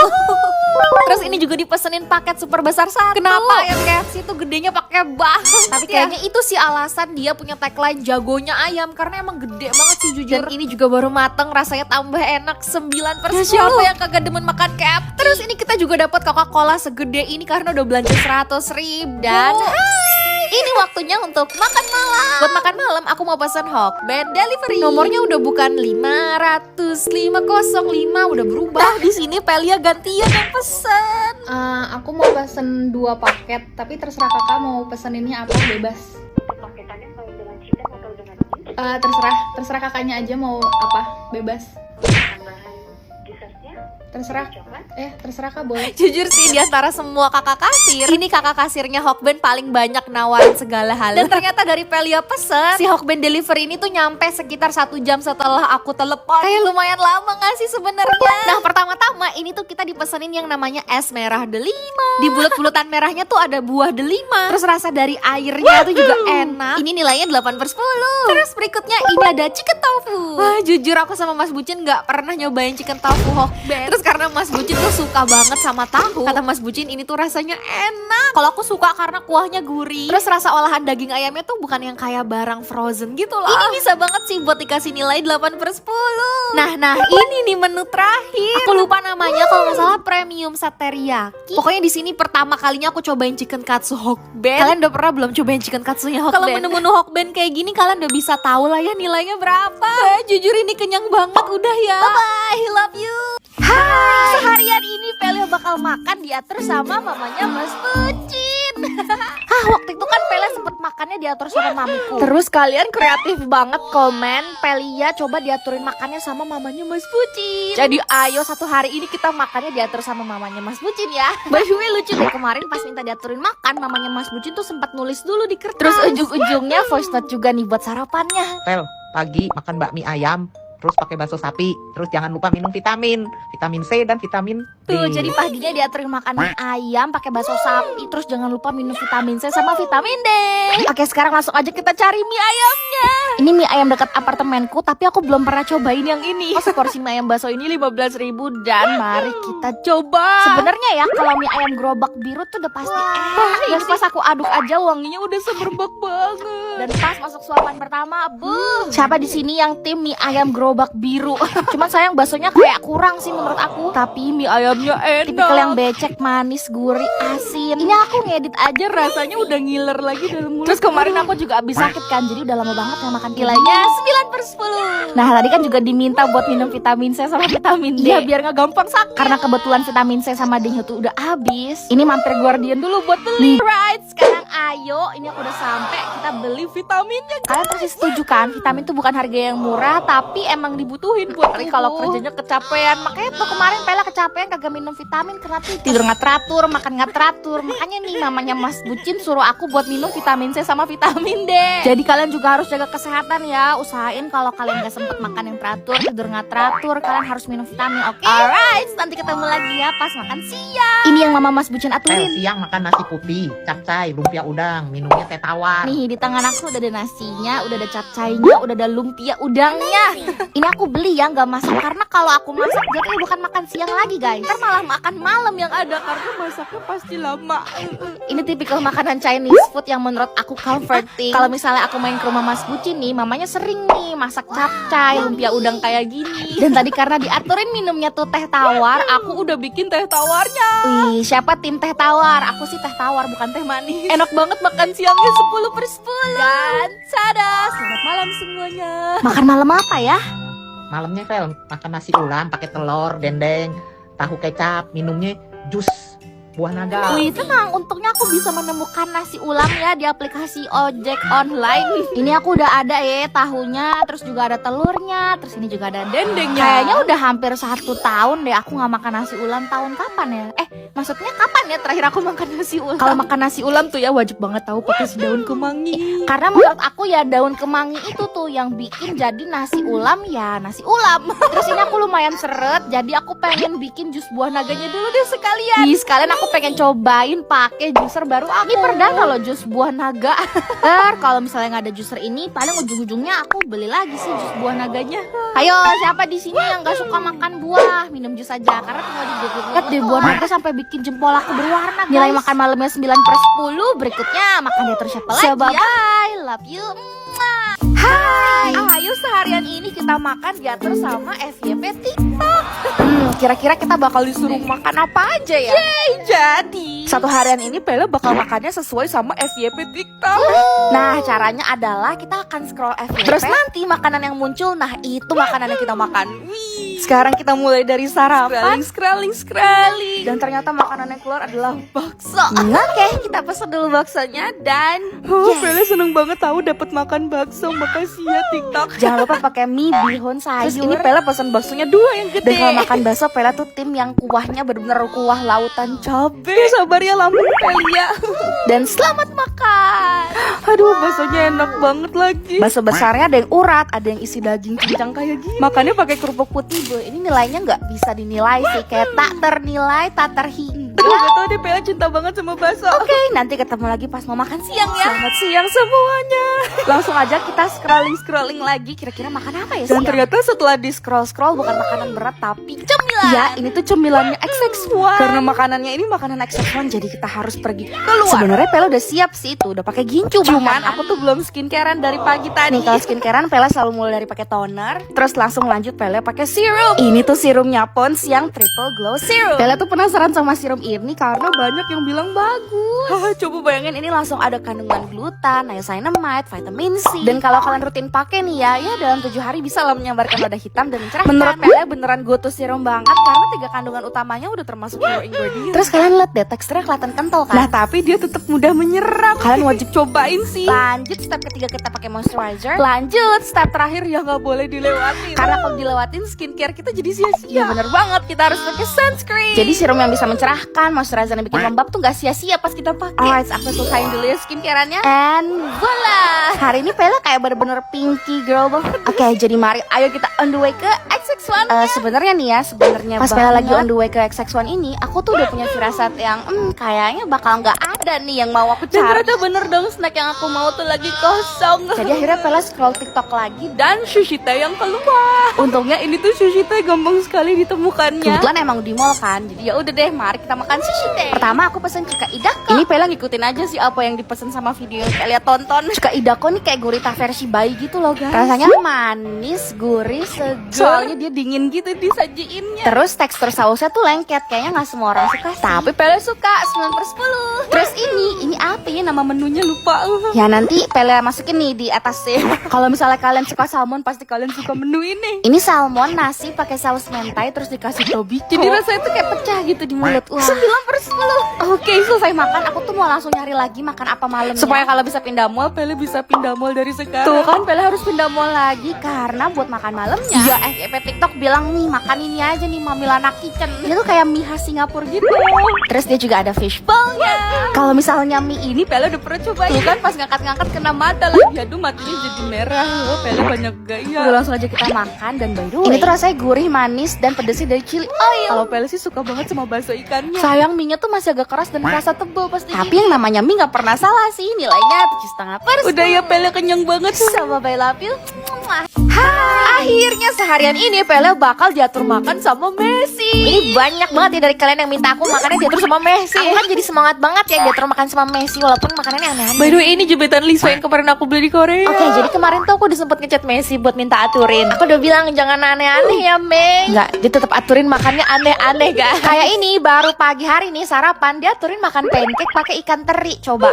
Speaker 2: Terus ini juga dipesenin paket super besar 1. Kenapa ayam KFC tuh gedenya pakai banget? Tapi kayaknya itu sih alasan dia punya tagline jagonya ayam, karena emang gede banget sih jujur. Dan ini juga baru mateng, rasanya tambah enak, 9/10. Siapa yang kagak demen makan KFC? Terus ini kita juga dapat Coca-Cola segede ini karena udah belanja 100.000. Dan ini waktunya untuk makan malam. Buat makan malam aku mau pesan Hokben delivery. Nomornya udah bukan 500-505, udah berubah. Nah, di sini Pelia gantian yang pesen.
Speaker 6: Aku mau pesen 2 paket, tapi terserah kakak mau peseninnya apa, bebas.
Speaker 7: Paketannya mau dengan chicken atau dengan cheese?
Speaker 6: Terserah kakaknya aja mau apa, bebas.
Speaker 7: Tambahan dessertnya?
Speaker 6: Terserah.
Speaker 7: Coklat?
Speaker 6: Terserah kak, boleh.
Speaker 2: Jujur sih, di antara semua kakak kasir, ini kakak kasirnya Hokben paling banyak nawarin segala hal. Dan ternyata dari Pelia pesen, si Hokben delivery ini tuh nyampe sekitar 1 jam setelah aku telepon. Kayak lumayan lama gak sih sebenarnya? Nah, pertama-tama ini tuh kita dipesenin yang namanya es merah delima. Di bulat-bulatan merahnya tuh ada buah delima. Terus rasa dari airnya tuh juga enak. Ini nilainya 8/10. Terus berikutnya ini ada chicken tofu. Wah, jujur aku sama Mas Bucin gak pernah nyobain chicken tofu Hokben. Terus karena Mas Bucin tuh suka banget sama tahu, kata Mas Bucin ini tuh rasanya enak. Kalau aku suka karena kuahnya gurih. Terus rasa olahan daging ayamnya tuh bukan yang kayak barang frozen gitu loh. Ini bisa banget sih buat dikasih nilai 8/10. Nah ini nih menu terakhir. Aku lupa namanya, kalau nggak salah premium set teriyaki. Pokoknya di sini pertama kalinya aku cobain chicken katsu Hokben. Kalian udah pernah belum cobain chicken katsunya Hokben? Kalau menu-menu Hokben kayak gini kalian udah bisa tahu lah ya nilainya berapa. Jujur ini kenyang banget udah ya. Bye bye, love you. Hai, seharian ini Pele bakal makan diatur sama mamanya Mas Bucin. Waktu itu kan Pele sempet makannya diatur sama mamiku. Terus kalian kreatif banget komen, Pelia coba diaturin makannya sama mamanya Mas Bucin. Jadi ayo satu hari ini kita makannya diatur sama mamanya Mas Bucin ya. By the way lucu deh, kemarin pas minta diaturin makan, mamanya Mas Bucin tuh sempat nulis dulu di kertas. Terus ujung-ujungnya voice note juga nih buat sarapannya.
Speaker 3: Pel, pagi makan bakmi ayam, terus pakai bakso sapi, terus jangan lupa minum vitamin C dan vitamin D.
Speaker 2: Tuh, jadi paginya diaturin makan mie ayam pakai bakso sapi, terus jangan lupa minum vitamin C sama vitamin D. Oke, sekarang langsung aja kita cari mie ayamnya. Ini mie ayam dekat apartemenku, tapi aku belum pernah cobain yang ini. Seporsi mie ayam bakso ini 15.000 dan mari kita coba. Sebenarnya ya, kalau mie ayam gerobak biru tuh udah pasti enak. Ya pas aku aduk aja wanginya udah semerbak banget. Dan pas masuk suapan pertama, siapa di sini yang tim mie ayam gerobak biru? Cuman sayang baksonya kayak kurang sih menurut aku. Tapi mie ayamnya enak. Tipikal yang becek, manis, gurih, asin. Ini aku ngedit aja rasanya udah ngiler lagi dalam mulut. Terus kemarin aku juga abis sakit kan, jadi udah lama banget gak makan. Nilainya 9/10. Nah tadi kan juga diminta buat minum vitamin C sama vitamin D. Iya biar gak gampang sakit. Karena kebetulan vitamin C sama D-nya tuh udah habis. Ini mampir Guardian dulu buat beli. Right, sekarang ayo, ini aku udah sampai, kita beli vitaminnya. Kalian pasti setuju kan, vitamin tuh bukan harga yang murah, tapi emang dibutuhin buat kalau kerjanya kecapean. Makanya tuh kemarin Pela kecapean kagak minum vitamin karena tidur nggak teratur, makan nggak teratur. Makanya nih mamanya Mas Bucin suruh aku buat minum vitamin C sama vitamin D. Jadi kalian juga harus jaga kesehatan ya. Usahain kalau kalian nggak sempet makan yang teratur, tidur nggak teratur, kalian harus minum vitamin, oke? Alright, nanti ketemu lagi ya pas makan siang. Ini yang mama Mas Bucin aturin.
Speaker 3: Siang makan nasi putih, capcay, lumpia udang, minumnya teh tawar.
Speaker 2: Nih di tangan aku udah ada nasinya, udah ada capcaynya, udah ada lumpia udangnya. Ini aku beli ya, nggak masak karena kalau aku masak jadinya bukan makan siang lagi guys. Ntar malah makan malam yang ada karena masaknya pasti lama. Ini tipikal makanan Chinese food yang menurut aku comforting. Kalau misalnya aku main ke rumah Mas Bucin nih, mamanya sering nih masak capcay, lumpia udang kayak gini. Dan tadi karena diaturin minumnya tuh teh tawar, aku udah bikin teh tawarnya. Wih, siapa tim teh tawar? Aku sih teh tawar bukan teh manis. Enak
Speaker 1: banget makan siangnya 10/10. Dan tada, selamat malam semuanya.
Speaker 2: Makan malam apa ya?
Speaker 3: Malamnya Vel makan nasi ulam pakai telur, dendeng, tahu kecap, minumnya jus buah naga.
Speaker 2: Wih, tenang, untungnya aku bisa menemukan nasi ulam ya di aplikasi ojek online. Ini aku udah ada ya tahunya, terus juga ada telurnya, terus ini juga ada
Speaker 1: Dendengnya.
Speaker 2: Kayaknya udah hampir 1 tahun deh aku nggak makan nasi ulam. Tahun kapan ya? Maksudnya kapan ya terakhir aku makan nasi ulam?
Speaker 1: Kalau makan nasi ulam tuh ya wajib banget tahu pakai si daun kemangi.
Speaker 2: Karena menurut aku ya daun kemangi itu tuh yang bikin jadi nasi ulam ya nasi ulam. Terus ini aku lumayan seret, jadi aku pengen bikin jus buah naganya dulu deh sekalian. Sekalian aku pengen cobain pakai juicer baru aku. Ini perdana loh jus buah naga. Kalau misalnya nggak ada juicer ini, paling ujung-ujungnya aku beli lagi sih jus buah naganya. Ayo, siapa di sini yang nggak suka makan buah? Minum jus aja karena tinggal digigit. Lihat deh buah naga sampai bikin jempol aku berwarna. Nilai makan malamnya 9/10. Berikutnya makan dia terus siapa lagi? Bye, love you.
Speaker 1: Hai, ayo seharian ini kita makan diatur sama FYP TikTok.
Speaker 2: Kira-kira kita bakal disuruh makan apa aja ya?
Speaker 1: Jadi, satu harian ini Pele bakal makannya sesuai sama FYP TikTok.
Speaker 2: Nah, caranya adalah kita akan scroll FYP.
Speaker 1: Terus nanti makanan yang muncul, nah itu makanan yang kita makan. Wih. Sekarang kita mulai dari sarapan. Scrolling. Dan ternyata makanan yang keluar adalah bakso.
Speaker 2: Oke, kita pesen dulu baksonya dan
Speaker 1: Pele seneng banget tahu dapat makan bakso. Makasih ya TikTok.
Speaker 2: jangan lupa pakai mie, bihun, sayur.
Speaker 1: Terus ini Pele pesan baksonya 2 yang gede.
Speaker 2: Dan kalau makan bakso, Pela tuh tim yang kuahnya bener-bener kuah lautan cabe.
Speaker 1: Sabar ya lambung Pelia.
Speaker 2: Dan selamat makan.
Speaker 1: Aduh, baksonya enak banget lagi.
Speaker 2: Bakso besarnya ada yang urat, ada yang isi daging cincang kayak gini.
Speaker 1: Makannya pakai kerupuk putih.
Speaker 2: Ini nilainya nggak bisa dinilai sih, kayak tak ternilai, tak terhingga.
Speaker 1: Aduh, gak tau deh Pela cinta banget sama bakso.
Speaker 2: Oke, nanti ketemu lagi pas mau makan siang ya.
Speaker 1: Selamat siang semuanya.
Speaker 2: Langsung aja kita scrolling lagi. Kira-kira makan apa ya
Speaker 1: Dan
Speaker 2: siang?
Speaker 1: ternyata setelah di scroll bukan makanan berat tapi cemilan.
Speaker 2: Iya, ini tuh cemilannya XX1.
Speaker 1: Karena makanannya ini makanan XX1 jadi kita harus pergi keluar.
Speaker 2: Sebenarnya Pela udah siap sih, tuh udah pakai gincu.
Speaker 1: Cuman
Speaker 2: bahkan.
Speaker 1: aku tuh belum skincarean dari pagi tadi.
Speaker 2: Nih kalau skincarean Pela selalu mulai dari pakai toner, terus langsung lanjut Pela pakai serum. Ini tuh serumnya Pond's yang Triple Glow Serum. Pela tuh penasaran sama serum ini karena banyak yang bilang bagus.
Speaker 1: Coba bayangin
Speaker 2: Ini langsung ada kandungan glutan, niacinamide, vitamin C. Dan kalau kalian rutin pakai nih ya dalam 7 hari bisa lah menyambarkan noda hitam dan mencerahkan.
Speaker 1: menurut Pela beneran go to serum banget karena 3 kandungan utamanya udah termasuk hero ingredient.
Speaker 2: Terus kalian lihat deh teksturnya kelihatan kental kan?
Speaker 1: Nah, tapi dia tetap mudah menyerap. Kalian wajib cobain sih.
Speaker 2: Lanjut step ketiga kita pakai moisturizer.
Speaker 1: Lanjut step terakhir yang nggak boleh dilewatin.
Speaker 2: Karena kalau dilewatin skincare kita jadi sia-sia.
Speaker 1: Ya bener banget, kita harus pakai sunscreen.
Speaker 2: Jadi serum yang bisa mencerahkan, moisturizer yang bikin lembab tuh gak sia-sia pas kita pakai.
Speaker 1: alright, aku selesain dulu ya skincareannya.
Speaker 2: And voila. Hari ini Pela kayak bener-bener pinky girl banget. Oke, jadi mari ayo kita on the way ke XX1. Sebenarnya nih ya, pas Pela lagi on the way ke XX1 ini, aku tuh udah punya firasat yang kayaknya bakal nggak ada nih yang mau aku
Speaker 1: Dan
Speaker 2: cari.
Speaker 1: ternyata bener dong, snack yang aku mau tuh lagi kosong.
Speaker 2: Jadi akhirnya Pela scroll TikTok lagi
Speaker 1: Dan sushi teh yang keluar. Untungnya ini tuh sushi teh gampang sekali ditemukannya.
Speaker 2: kebetulan emang di mall kan. Jadi ya udah deh, mari kita makan sushi teh. Pertama aku pesen cuka idako.
Speaker 1: Ini Pela ngikutin aja sih apa yang dipesan sama video yang kalian tonton.
Speaker 2: Cuka idako nih kayak gurita versi bayi gitu loh guys. Rasanya manis, gurih, segar.
Speaker 1: Soalnya dia dingin gitu disajiinnya.
Speaker 2: Terus tekstur sausnya tuh lengket, kayaknya nggak semua orang suka sih.
Speaker 1: Tapi Pela suka 9/10.
Speaker 2: Terus ini apa ya nama menunya lupa.
Speaker 1: Ya
Speaker 2: Ya nanti Pela masukin nih di atasnya.
Speaker 1: kalau misalnya kalian suka salmon pasti kalian suka menu ini.
Speaker 2: Ini salmon nasi pakai saus mentai terus dikasih tobiko.
Speaker 1: Jadi rasanya tuh kayak pecah gitu di mulut. Wah.
Speaker 2: 9/10. Oke, selesai makan aku tuh mau langsung nyari lagi makan apa malamnya.
Speaker 1: Supaya kalau bisa pindah mall, Pele bisa pindah mall dari sekarang.
Speaker 2: Tuh kan Pela harus pindah mall lagi karena buat makan malamnya.
Speaker 1: Iya,
Speaker 2: FYP TikTok bilang nih makan ini aja nih Mamilana Kitchen. Dia tuh kayak mie khas Singapura gitu. Terus dia juga ada fishball-nya. Kalau misalnya mie ini
Speaker 1: Pele udah pernah cobain. Tuh kan pas ngangkat-ngangkat kena mata lagi. Aduh, matinya jadi merah. Oh, Pele banyak gaya.
Speaker 2: udah langsung aja kita makan dan by the way, ini tuh rasanya gurih, manis dan pedesnya dari chili oil.
Speaker 1: Kalau Pele sih suka banget sama bakso ikannya.
Speaker 2: Sayang mie-nya tuh masih agak keras dan rasa tebal pasti. Tapi yang namanya mie nggak pernah salah sih. Nilainya 7,5/10.
Speaker 1: Udah ya Pele kenyang banget.
Speaker 2: Sama I love you. Akhirnya seharian ini Pele bakal diatur makan sama Messi. Ini banyak banget ya dari kalian yang minta aku makannya diatur sama Messi. Aku kan jadi semangat banget ya diatur makan sama Messi walaupun makanannya aneh-aneh.
Speaker 1: By the way, ini jepitan Lisa yang kemarin aku beli di Korea.
Speaker 2: Oke, jadi kemarin tuh aku udah sempet ngechat Messi buat minta aturin. Aku udah bilang jangan aneh-aneh ya, Mei. Enggak, dia tetap aturin makannya aneh-aneh, guys. Kayak ini baru pagi hari nih sarapan dia aturin makan pancake pakai ikan teri. Coba.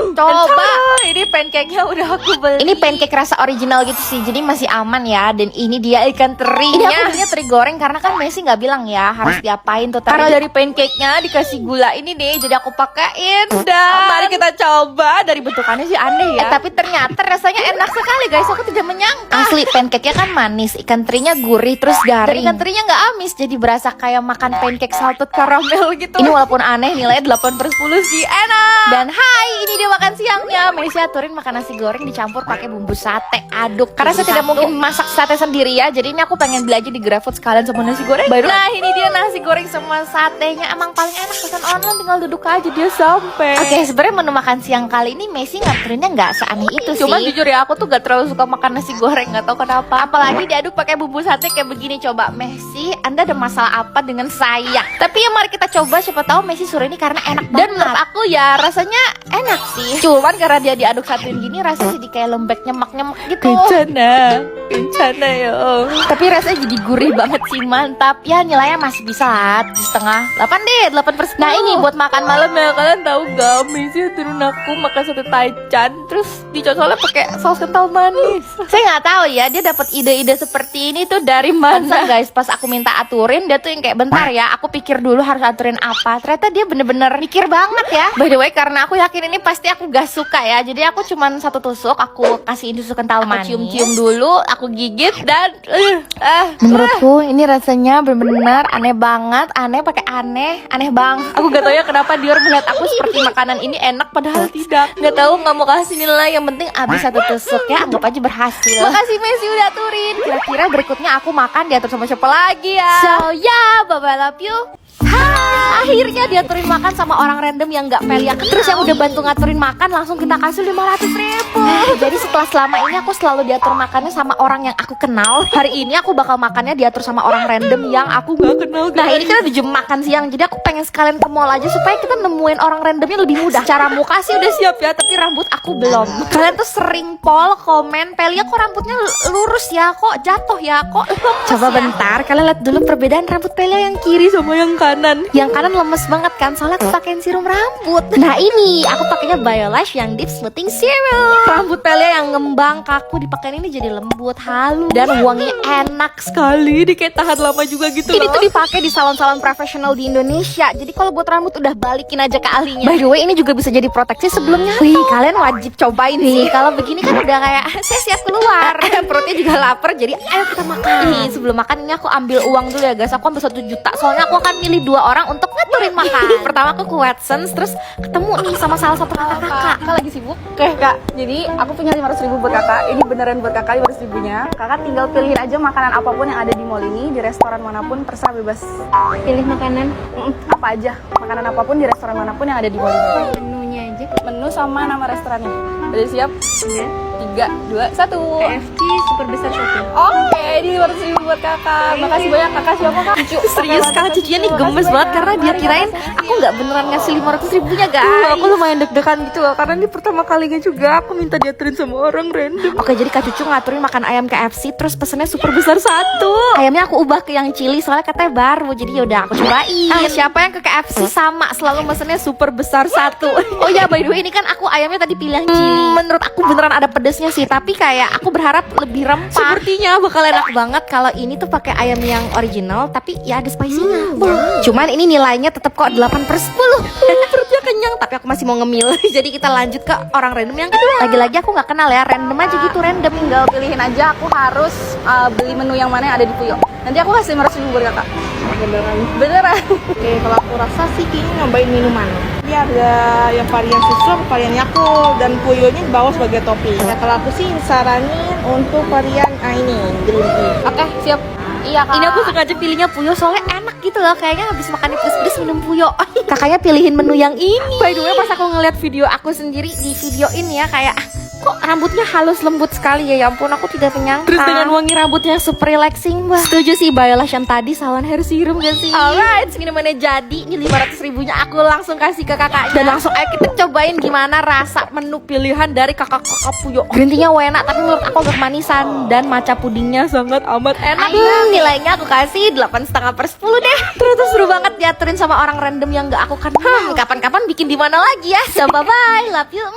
Speaker 1: Ini pancake-nya udah aku beli.
Speaker 2: Ini pancake rasa original gitu sih, jadi masih aman ya. Dan ini dia ikan terinya. Ini aku belinya teri goreng karena kan Messi nggak bilang ya harus diapain tuh.
Speaker 1: Karena dari pancake-nya dikasih gula ini nih, jadi aku pakein. Dan mari kita coba. Dari bentukannya sih aneh ya.
Speaker 2: Tapi ternyata rasanya enak sekali guys. Aku tidak menyangka. Asli pancake-nya kan manis, ikan terinya gurih terus garing. Dan ikan terinya nggak amis, jadi berasa kayak makan pancake salted karamel gitu. Ini walaupun aneh nilainya 8/10 sih enak. Dan hai, ini dia makan siangnya. Messi aturin makan nasi goreng dicampur pakai bumbu sate. Aduk. Karena saya tidak mungkin masak sate sendiri ya. Jadi ini aku pengen beli aja di GrabFood sekalian sama nasi goreng.
Speaker 1: Nah, ini dia nasi goreng sama satenya. Emang paling enak, pesan online tinggal duduk aja dia sampai.
Speaker 2: Oke, sebenarnya menu makan siang kali ini Messi ngaturinnya nggak seaneh itu sih.
Speaker 1: Cuma jujur ya, aku tuh gak terlalu suka makan nasi goreng, gak tahu kenapa.
Speaker 2: Apalagi diaduk pakai bumbu sate kayak begini. Coba Messi, Anda ada masalah apa dengan saya? Tapi ya mari kita coba, siapa tahu Messi suruh ini karena enak banget. Dan menurut aku ya rasanya enak sih. Cuman karena dia diaduk satuin gini rasanya jadi kayak lembek nyemak-nyemak gitu.
Speaker 1: Kencana ya.
Speaker 2: Tapi rasanya jadi gurih banget sih, mantap. Ya nilainya masih bisa lah, 7,5. 8 deh, 8/10.
Speaker 1: Nah ini buat makan malam ya, kalian tahu gak? Messi turun aku makan sate taichan, terus dicocolnya pakai saus kental manis.
Speaker 2: Saya nggak tahu ya dia dapat ide-ide seperti ini tuh dari mana guys. Pas aku minta aturin dia tuh yang kayak bentar ya, aku pikir dulu harus aturin apa. Ternyata dia bener-bener mikir banget ya. By the way, karena aku yakin ini pasti aku gak suka ya, jadi aku cuman satu tusuk aku kasihin tusuk kental manis.
Speaker 1: Cium-cium dulu, aku gigit dan
Speaker 2: menurutku ini rasanya bener-bener aneh banget. Aneh pakai aneh bang.
Speaker 1: aku gak tahu ya kenapa Dior melihat aku seperti makanan ini enak padahal tidak. Gak tahu, nggak mau kasih nilai, yang penting
Speaker 2: Abis satu tusuk ya, anggap aja berhasil.
Speaker 1: makasih Messi udah aturin.
Speaker 2: Kira-kira berikutnya aku makan diatur sama siapa lagi ya? So bye bye, love you. Akhirnya diaturin makan sama orang random yang gak Pelia. Terus yang udah bantu ngaturin makan langsung kita kasih 500.000. Jadi setelah selama ini aku selalu diatur makannya sama orang yang aku kenal, hari ini aku bakal makannya diatur sama orang random yang aku gak kenal. Nah ini kan udah jam makan siang, jadi aku pengen sekalian ke mall aja supaya kita nemuin orang randomnya lebih mudah. Cara muka sih udah siap ya, tapi rambut aku belum. Kalian tuh sering komen Pelia kok rambutnya lurus ya, kok jatuh ya, kok lemes. Coba bentar, kalian lihat dulu perbedaan rambut Pelia yang kiri sama yang kanan. Yang kanan lemes banget kan, soalnya aku pakein serum rambut. Nah ini aku pakainya Biolash yang Deep Smoothing Serum. Rambut Pelia yang ngembang kaku dipakein ini jadi lembut, halus, dan wanginya enak sekali. Dia kayak tahan lama juga gitu. Ini tuh dipakai di salon-salon profesional di Indonesia. Jadi kalau buat rambut udah balikin aja ke ahlinya. By the way, ini juga bisa jadi proteksi sebelumnya. Wih, kalian wajib cobain sih. Kalau begini kan udah kayak saya siap keluar. Perutnya juga lapar, jadi ayo kita makan. Nih sebelum makan ini aku ambil uang dulu ya guys. Aku ambil 1 juta. Soalnya aku akan milih 2 orang untuk ngaturin makan. Pertama aku ke Watsons, terus ketemu nih sama salah satu kakak. Kakak lagi sibuk.
Speaker 10: Oke kak, jadi aku punya 500.000 buat kakak. Ini beneran buat kakak 500.000-nya. Kakak tinggal pilihin aja makanan apapun yang ada di mall ini, di restoran manapun, terserah bebas.
Speaker 6: Pilih makanan
Speaker 10: Apa aja, makanan apapun di restoran manapun yang ada di mall ini.
Speaker 6: menunya aja.
Speaker 10: Menu sama nama restorannya. Udah siap?
Speaker 6: Udah.
Speaker 10: 3, 2, 1.
Speaker 6: KFC super besar 1.
Speaker 10: Oke, ini 500.000 buat kakak. Makasih banyak kakak. Siapa kak?
Speaker 2: Serius kak, cucinya nih gemes banget karena dia kirain aku nggak beneran ngasih 500.000-nya guys.
Speaker 1: Aku lumayan deg-degan gitu loh, karena ini pertama kalinya juga aku minta diaturin sama orang random.
Speaker 2: Oke, jadi Kak Cucu ngaturin makan ayam KFC, terus pesennya super besar 1. Ayamnya aku ubah ke yang chili soalnya katanya baru, jadi yaudah aku cobain. Siapa yang ke KFC sama selalu mesennya super besar 1. Oh ya, by the way ini kan aku ayamnya tadi pilih yang chili. Menurut aku beneran ada pedesnya sih, tapi kayak aku berharap lebih rempah. Sepertinya bakal enak banget kalau ini tuh pakai ayam yang original, tapi ya ada spicy-nya. Cuman ini nilainya tetap kok 8/10. Perutnya kenyang, tapi aku masih mau ngemil. Jadi kita lanjut ke orang random yang kedua. Lagi-lagi aku nggak kenal ya, random aja gitu, random.
Speaker 10: Tinggal pilihin aja aku harus beli menu yang mana yang ada di Puyo. Nanti aku kasih 500.000 buat kakak. Beneran.
Speaker 3: Oke, kalau aku rasa sih kayaknya nyobain minuman. Ini ada yang varian susu, varian Yakult, dan Puyonya dibawa sebagai topping. Ya kalau aku sih saranin untuk varian ini green tea.
Speaker 10: Oke, siap. Iya kak.
Speaker 2: Ini aku sengaja pilihnya Puyo soalnya enak gitu loh. Kayaknya habis makan pedes-pedes minum Puyo. Kakaknya pilihin menu yang ini. By the way, pas aku ngeliat video aku sendiri di video ini ya, kayak kok rambutnya halus lembut sekali ya ampun, aku tidak menyangka. Terus dengan wangi rambutnya super relaxing. Wah, setuju sih Biolation tadi salon hair serum gak sih? Alright, segini mana jadi. Ini 500 ribunya aku langsung kasih ke kakaknya. Dan langsung ayo kita cobain gimana rasa menu pilihan dari kakak-kakak Puyo. Green tea-nya enak tapi menurut aku agak manisan. Dan matcha pudingnya sangat amat enak. Nilainya aku kasih 8,5/10 deh. Terus seru banget diaturin sama orang random yang gak aku kenal. Kapan-kapan bikin di mana lagi ya. So bye bye, love you.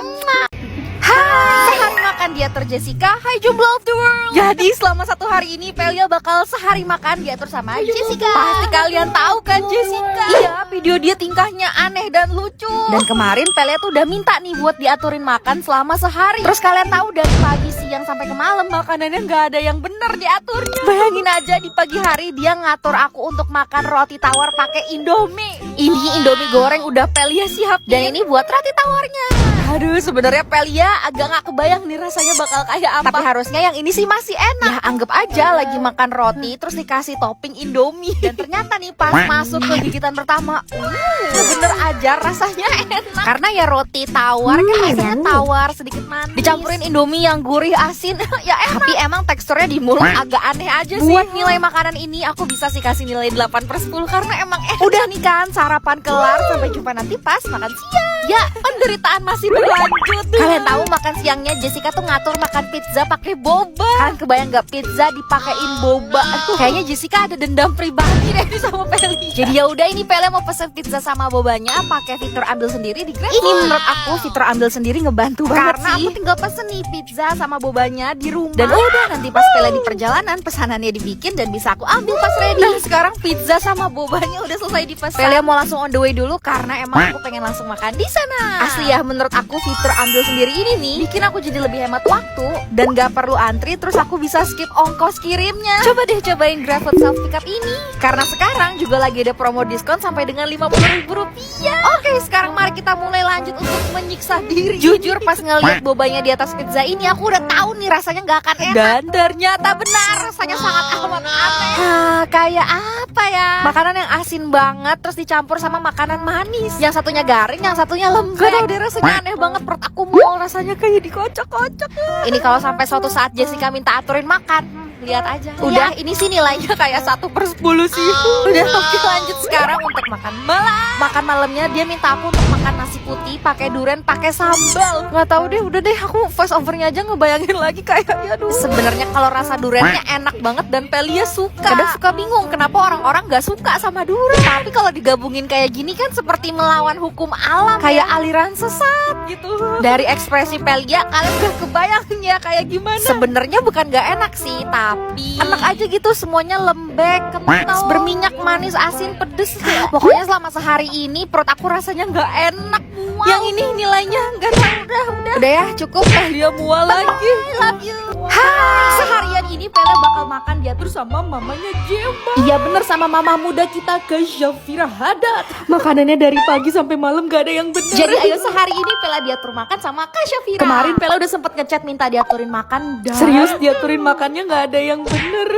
Speaker 2: Hai, sehari makan diatur Jessica. Hai Jumlah of the World. Jadi selama 1 hari ini Pelia bakal sehari makan diatur sama Jessica. Pasti kalian tahu kan Jessica? Iya, video dia tingkahnya aneh dan lucu. Dan kemarin Pelia tuh udah minta nih buat diaturin makan selama sehari. Terus kalian tahu dari pagi, siang sampai ke malam makanannya nggak ada yang bener diaturnya. Bayangin aja di pagi hari dia ngatur aku untuk makan roti tawar pakai Indomie. Ini Indomie goreng udah Pelia siap. Dan ini buat roti tawarnya. Aduh, sebenarnya Pelia agak gak kebayang nih rasanya bakal kayak apa. Tapi harusnya yang ini sih masih enak. Ya anggap aja lagi makan roti terus dikasih topping Indomie. Dan ternyata nih pas masuk ke gigitan pertama, bener aja rasanya enak. Karena ya roti tawar kan rasanya tawar sedikit manis. Dicampurin Indomie yang gurih asin, ya enak. Tapi emang teksturnya di mulut agak aneh aja sih. Buat nilai makanan ini aku bisa sih kasih nilai 8/10 karena emang enak. Udah nih kan sarapan kelar, sampai jumpa nanti pas makan siang. Ya penderitaan masih berlanjut. Kalian tahu makan siangnya Jessica tuh ngatur makan pizza pakai boba. Kalian kebayang gak pizza dipakein boba? Kayaknya Jessica ada dendam pribadi deh sama Peli. Jadi ya udah, ini Peli mau pesen pizza sama bobanya pakai fitur ambil sendiri di Grab. Ini menurut aku fitur ambil sendiri ngebantu banget karena sih. Aku tinggal pesen nih pizza sama bobanya di rumah. Dan udah nanti pas Peli di perjalanan pesanannya dibikin dan bisa aku ambil pas ready. Nah sekarang pizza sama bobanya udah selesai dipesan. Peli mau langsung on the way dulu karena emang aku pengen langsung makan di sana. Asli ya, menurut aku fitur ambil sendiri ini nih bikin aku jadi lebih hemat waktu dan gak perlu antri, terus aku bisa skip ongkos kirimnya. Coba deh cobain GrabFood self pickup ini karena sekarang juga lagi ada promo diskon sampai dengan Rp50.000. Oke, sekarang mari kita mulai lanjut untuk menyiksa diri. Jujur pas ngeliat bobanya di atas pizza ini aku udah tahu nih rasanya gak akan enak. Dan ternyata benar, rasanya sangat amat aneh. Kayak apa ya? Makanan yang asin banget terus dicampur sama makanan manis. Yang satunya garing, yang satunya lembek. Gak tau deh, rasanya aneh banget, perut aku mual rasanya kayak dikocok-kocok. Ini kalau sampai suatu saat Jessica minta aturin makan, lihat aja. Udah, ini sih nilainya kayak 1/10 sih. Udah, kita lanjut sekarang untuk makan malam. Makan malamnya dia minta aku untuk makan nasi putih pakai duren pakai sambal. Gak tahu deh, udah deh aku voice overnya aja ngebayangin lagi kayak aduh. Sebenarnya kalau rasa durennya enak banget dan Pelia suka. Kadang suka bingung kenapa orang-orang gak suka sama duren. Tapi kalau digabungin kayak gini kan seperti melawan hukum alam, kayak aliran sesat gitu. Dari ekspresi Pelia kalian udah kebayang ya kayak gimana. Sebenarnya bukan gak enak sih, tapi enak aja gitu, semuanya lembek, kental, berminyak, manis, asin, pedes. Pokoknya selama sehari ini perut aku rasanya nggak enak. Yang ini nilainya nggak tahu, udah ya cukup. Pelia mual lagi. Love you. Hai, seharian ini Pela bakal makan diatur sama mamanya Gemma. Iya bener, sama mama muda kita ke Syafira Haddad. Makanannya dari pagi sampai malam gak ada yang bener. Jadi ayo sehari ini Pela diatur makan sama Kak Syafira. Kemarin Pela udah sempet ngechat minta diaturin makan. Serius diaturin makannya gak ada yang bener.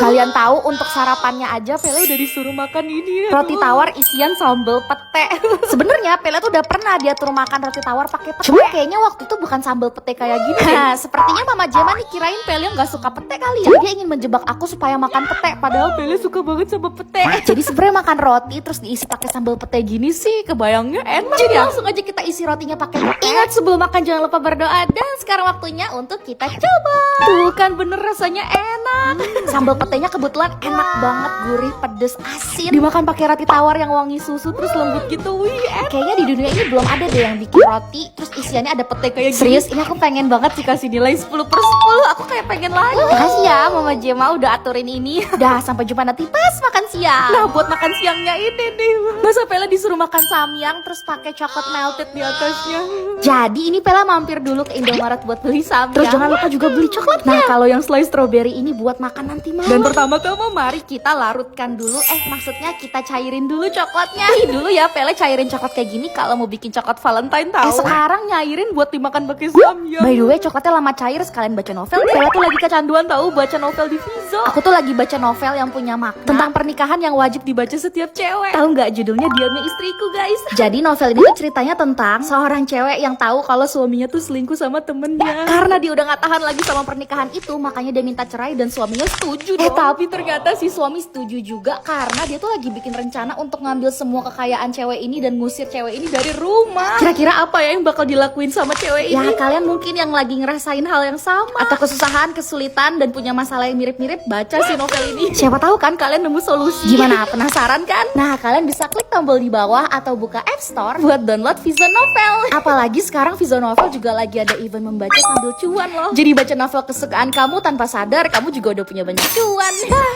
Speaker 2: Kalian tahu untuk sarapannya aja Pela udah disuruh makan ini. Roti tawar isian sambal pete. Sebenarnya Pela tuh udah pernah diatur makan roti tawar pakai pete. Cuma kayaknya waktu itu bukan sambal pete kayak gini. Nah, sepertinya Mama Gemma nih kirain Pela nggak suka pete kali ya. Dia ingin menjebak aku supaya makan pete, padahal Pela suka banget sama pete. Jadi sebenarnya makan roti terus diisi pakai sambal pete gini sih kebayangnya enak. Jadi langsung aja kita isi rotinya pakai pete. Ingat sebelum makan jangan lupa berdoa. Dan sekarang waktunya untuk kita coba. Tuh kan bener rasanya enak. Sambal petenya kebetulan enak banget, gurih, pedes, asin. Dimakan pakai roti tawar yang wangi susu terus lembut gitu. Wih, kayaknya di dunia ini belum ada deh yang bikin roti terus isiannya ada pete kayak gini. Serius, ini aku pengen banget sih kasih nilai 10/10. Aku kayak pengen lagi. Makasih ya Mama Gemma udah aturin ini. Dah, sampai jumpa nanti pas makan siang. Nah, buat makan siangnya ini nih, masa Pela disuruh makan samyang terus pakai coklat melted di atasnya. Jadi ini Pela mampir dulu ke Indomaret buat beli samyang. Terus jangan lupa juga beli coklatnya. Nah, kalau yang slice strawberry ini buat makan nanti malam. Dan pertama-tama mari kita larutkan dulu. Maksudnya kita cairin dulu coklatnya. Dulu ya Pela cairin coklat kayak gini kalau mau bikin coklat Valentine tahu. Sekarang nyairin buat dimakan pakai samyang. By the way, coklatnya lama cair sekalian baca novel. Pela tuh lagi kecanduan
Speaker 1: tahu baca novel di Vizo.
Speaker 2: Aku tuh lagi baca novel yang punya makna tentang pernikahan yang wajib dibaca setiap cewek. Tahu nggak judulnya Diamnya Istriku, guys? Jadi novel ini tuh ceritanya tentang seorang cewek yang tahu kalau suaminya tuh selingkuh sama temennya. Karena dia udah nggak tahan lagi sama pernikahan itu, makanya dia minta cerai dan suaminya setuju dong. Tapi ternyata si suami setuju juga karena dia tuh lagi bikin rencana untuk ngambil semua kekayaan cewek ini dan ngusir cewek ini dari rumah. Kira-kira apa ya yang bakal dilakuin sama cewek ini? Ya kalian mungkin yang lagi ngerasain hal yang sama atau kesusahan, kesulitan dan punya masalah yang mirip-mirip, baca si novel ini. Siapa tahu kan kalian nemu solusi. Gimana, penasaran kan? Nah, kalian bisa klik tombol di bawah atau buka App Store buat download Vizo Novel. Apalagi sekarang Vizo Novel juga lagi ada event membaca sambil cuan loh. Jadi baca novel kesukaan kamu tanpa sadar kamu juga udah punya banyak cuan.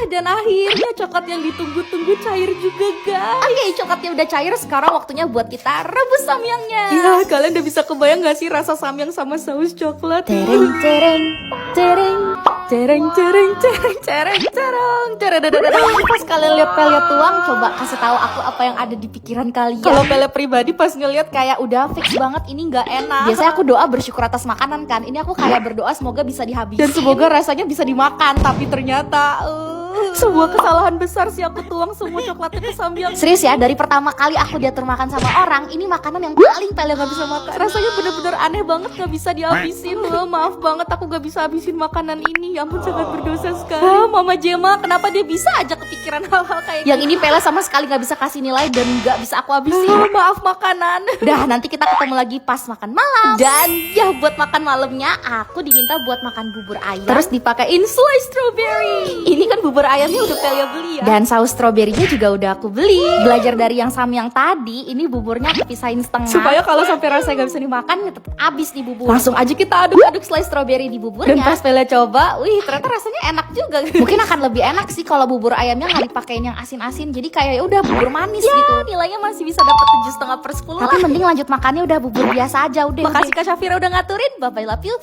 Speaker 2: Dan akhirnya coklat yang ditunggu-tunggu cair juga, guys. Oke, coklatnya udah cair, sekarang waktunya buat kita rebus samyangnya. Ya, kalian udah bisa kebayang gak sih rasa samyang sama saus coklat? Tereng, tereng, tereng, tereng, tereng, tereng, tereng, tereng, tereng. Pas kalian lihat Pelia tuang, coba kasih tahu aku apa yang ada di pikiran kalian. Kalau Pelia pribadi pas ngeliat kayak udah fix banget ini nggak enak. Biasanya aku doa bersyukur atas makanan kan. Ini aku kayak berdoa semoga bisa dihabisin dan semoga rasanya bisa dimakan. Tapi ternyata sebuah kesalahan besar sih aku tuang semua coklatnya ke samyang. Serius ya, dari pertama kali aku diatur makan sama orang, ini makanan yang paling Pelia gak bisa makan. Rasanya bener-bener aneh banget, gak bisa dihabisin. Maaf banget aku gak bisa habisin makanan ini. Ya ampun, sangat berdosa sekali. Mama Jema, kenapa dia bisa aja kepikiran hal-hal kayak yang ini Pelia sama sekali gak bisa kasih nilai dan gak bisa aku habisin. Maaf makanan. Dah, nanti kita ketemu lagi pas makan malam. Dan ya buat makan malamnya aku diminta buat makan bubur ayam terus dipakein selai strawberry. Ini kan bubur ayamnya udah Pelia beli ya. Dan saus stroberinya juga udah aku beli. Belajar dari yang samyang tadi, ini buburnya aku pisahin setengah supaya kalau sampai rasanya gak bisa dimakan tetap habis nih bubur. Langsung aja kita aduk-aduk selai strawberry di buburnya. Dan pas Pelia coba, wih ternyata rasanya enak juga. Mungkin akan lebih enak sih kalau bubur ayamnya nggak dipakein yang asin-asin. Jadi kayak ya udah bubur manis gitu. Nilainya masih bisa dapat 7,5/10. Tapi mending lanjut makannya udah bubur biasa aja udah. Makasih Kak Syafira udah ngaturin. Bye bye, love you.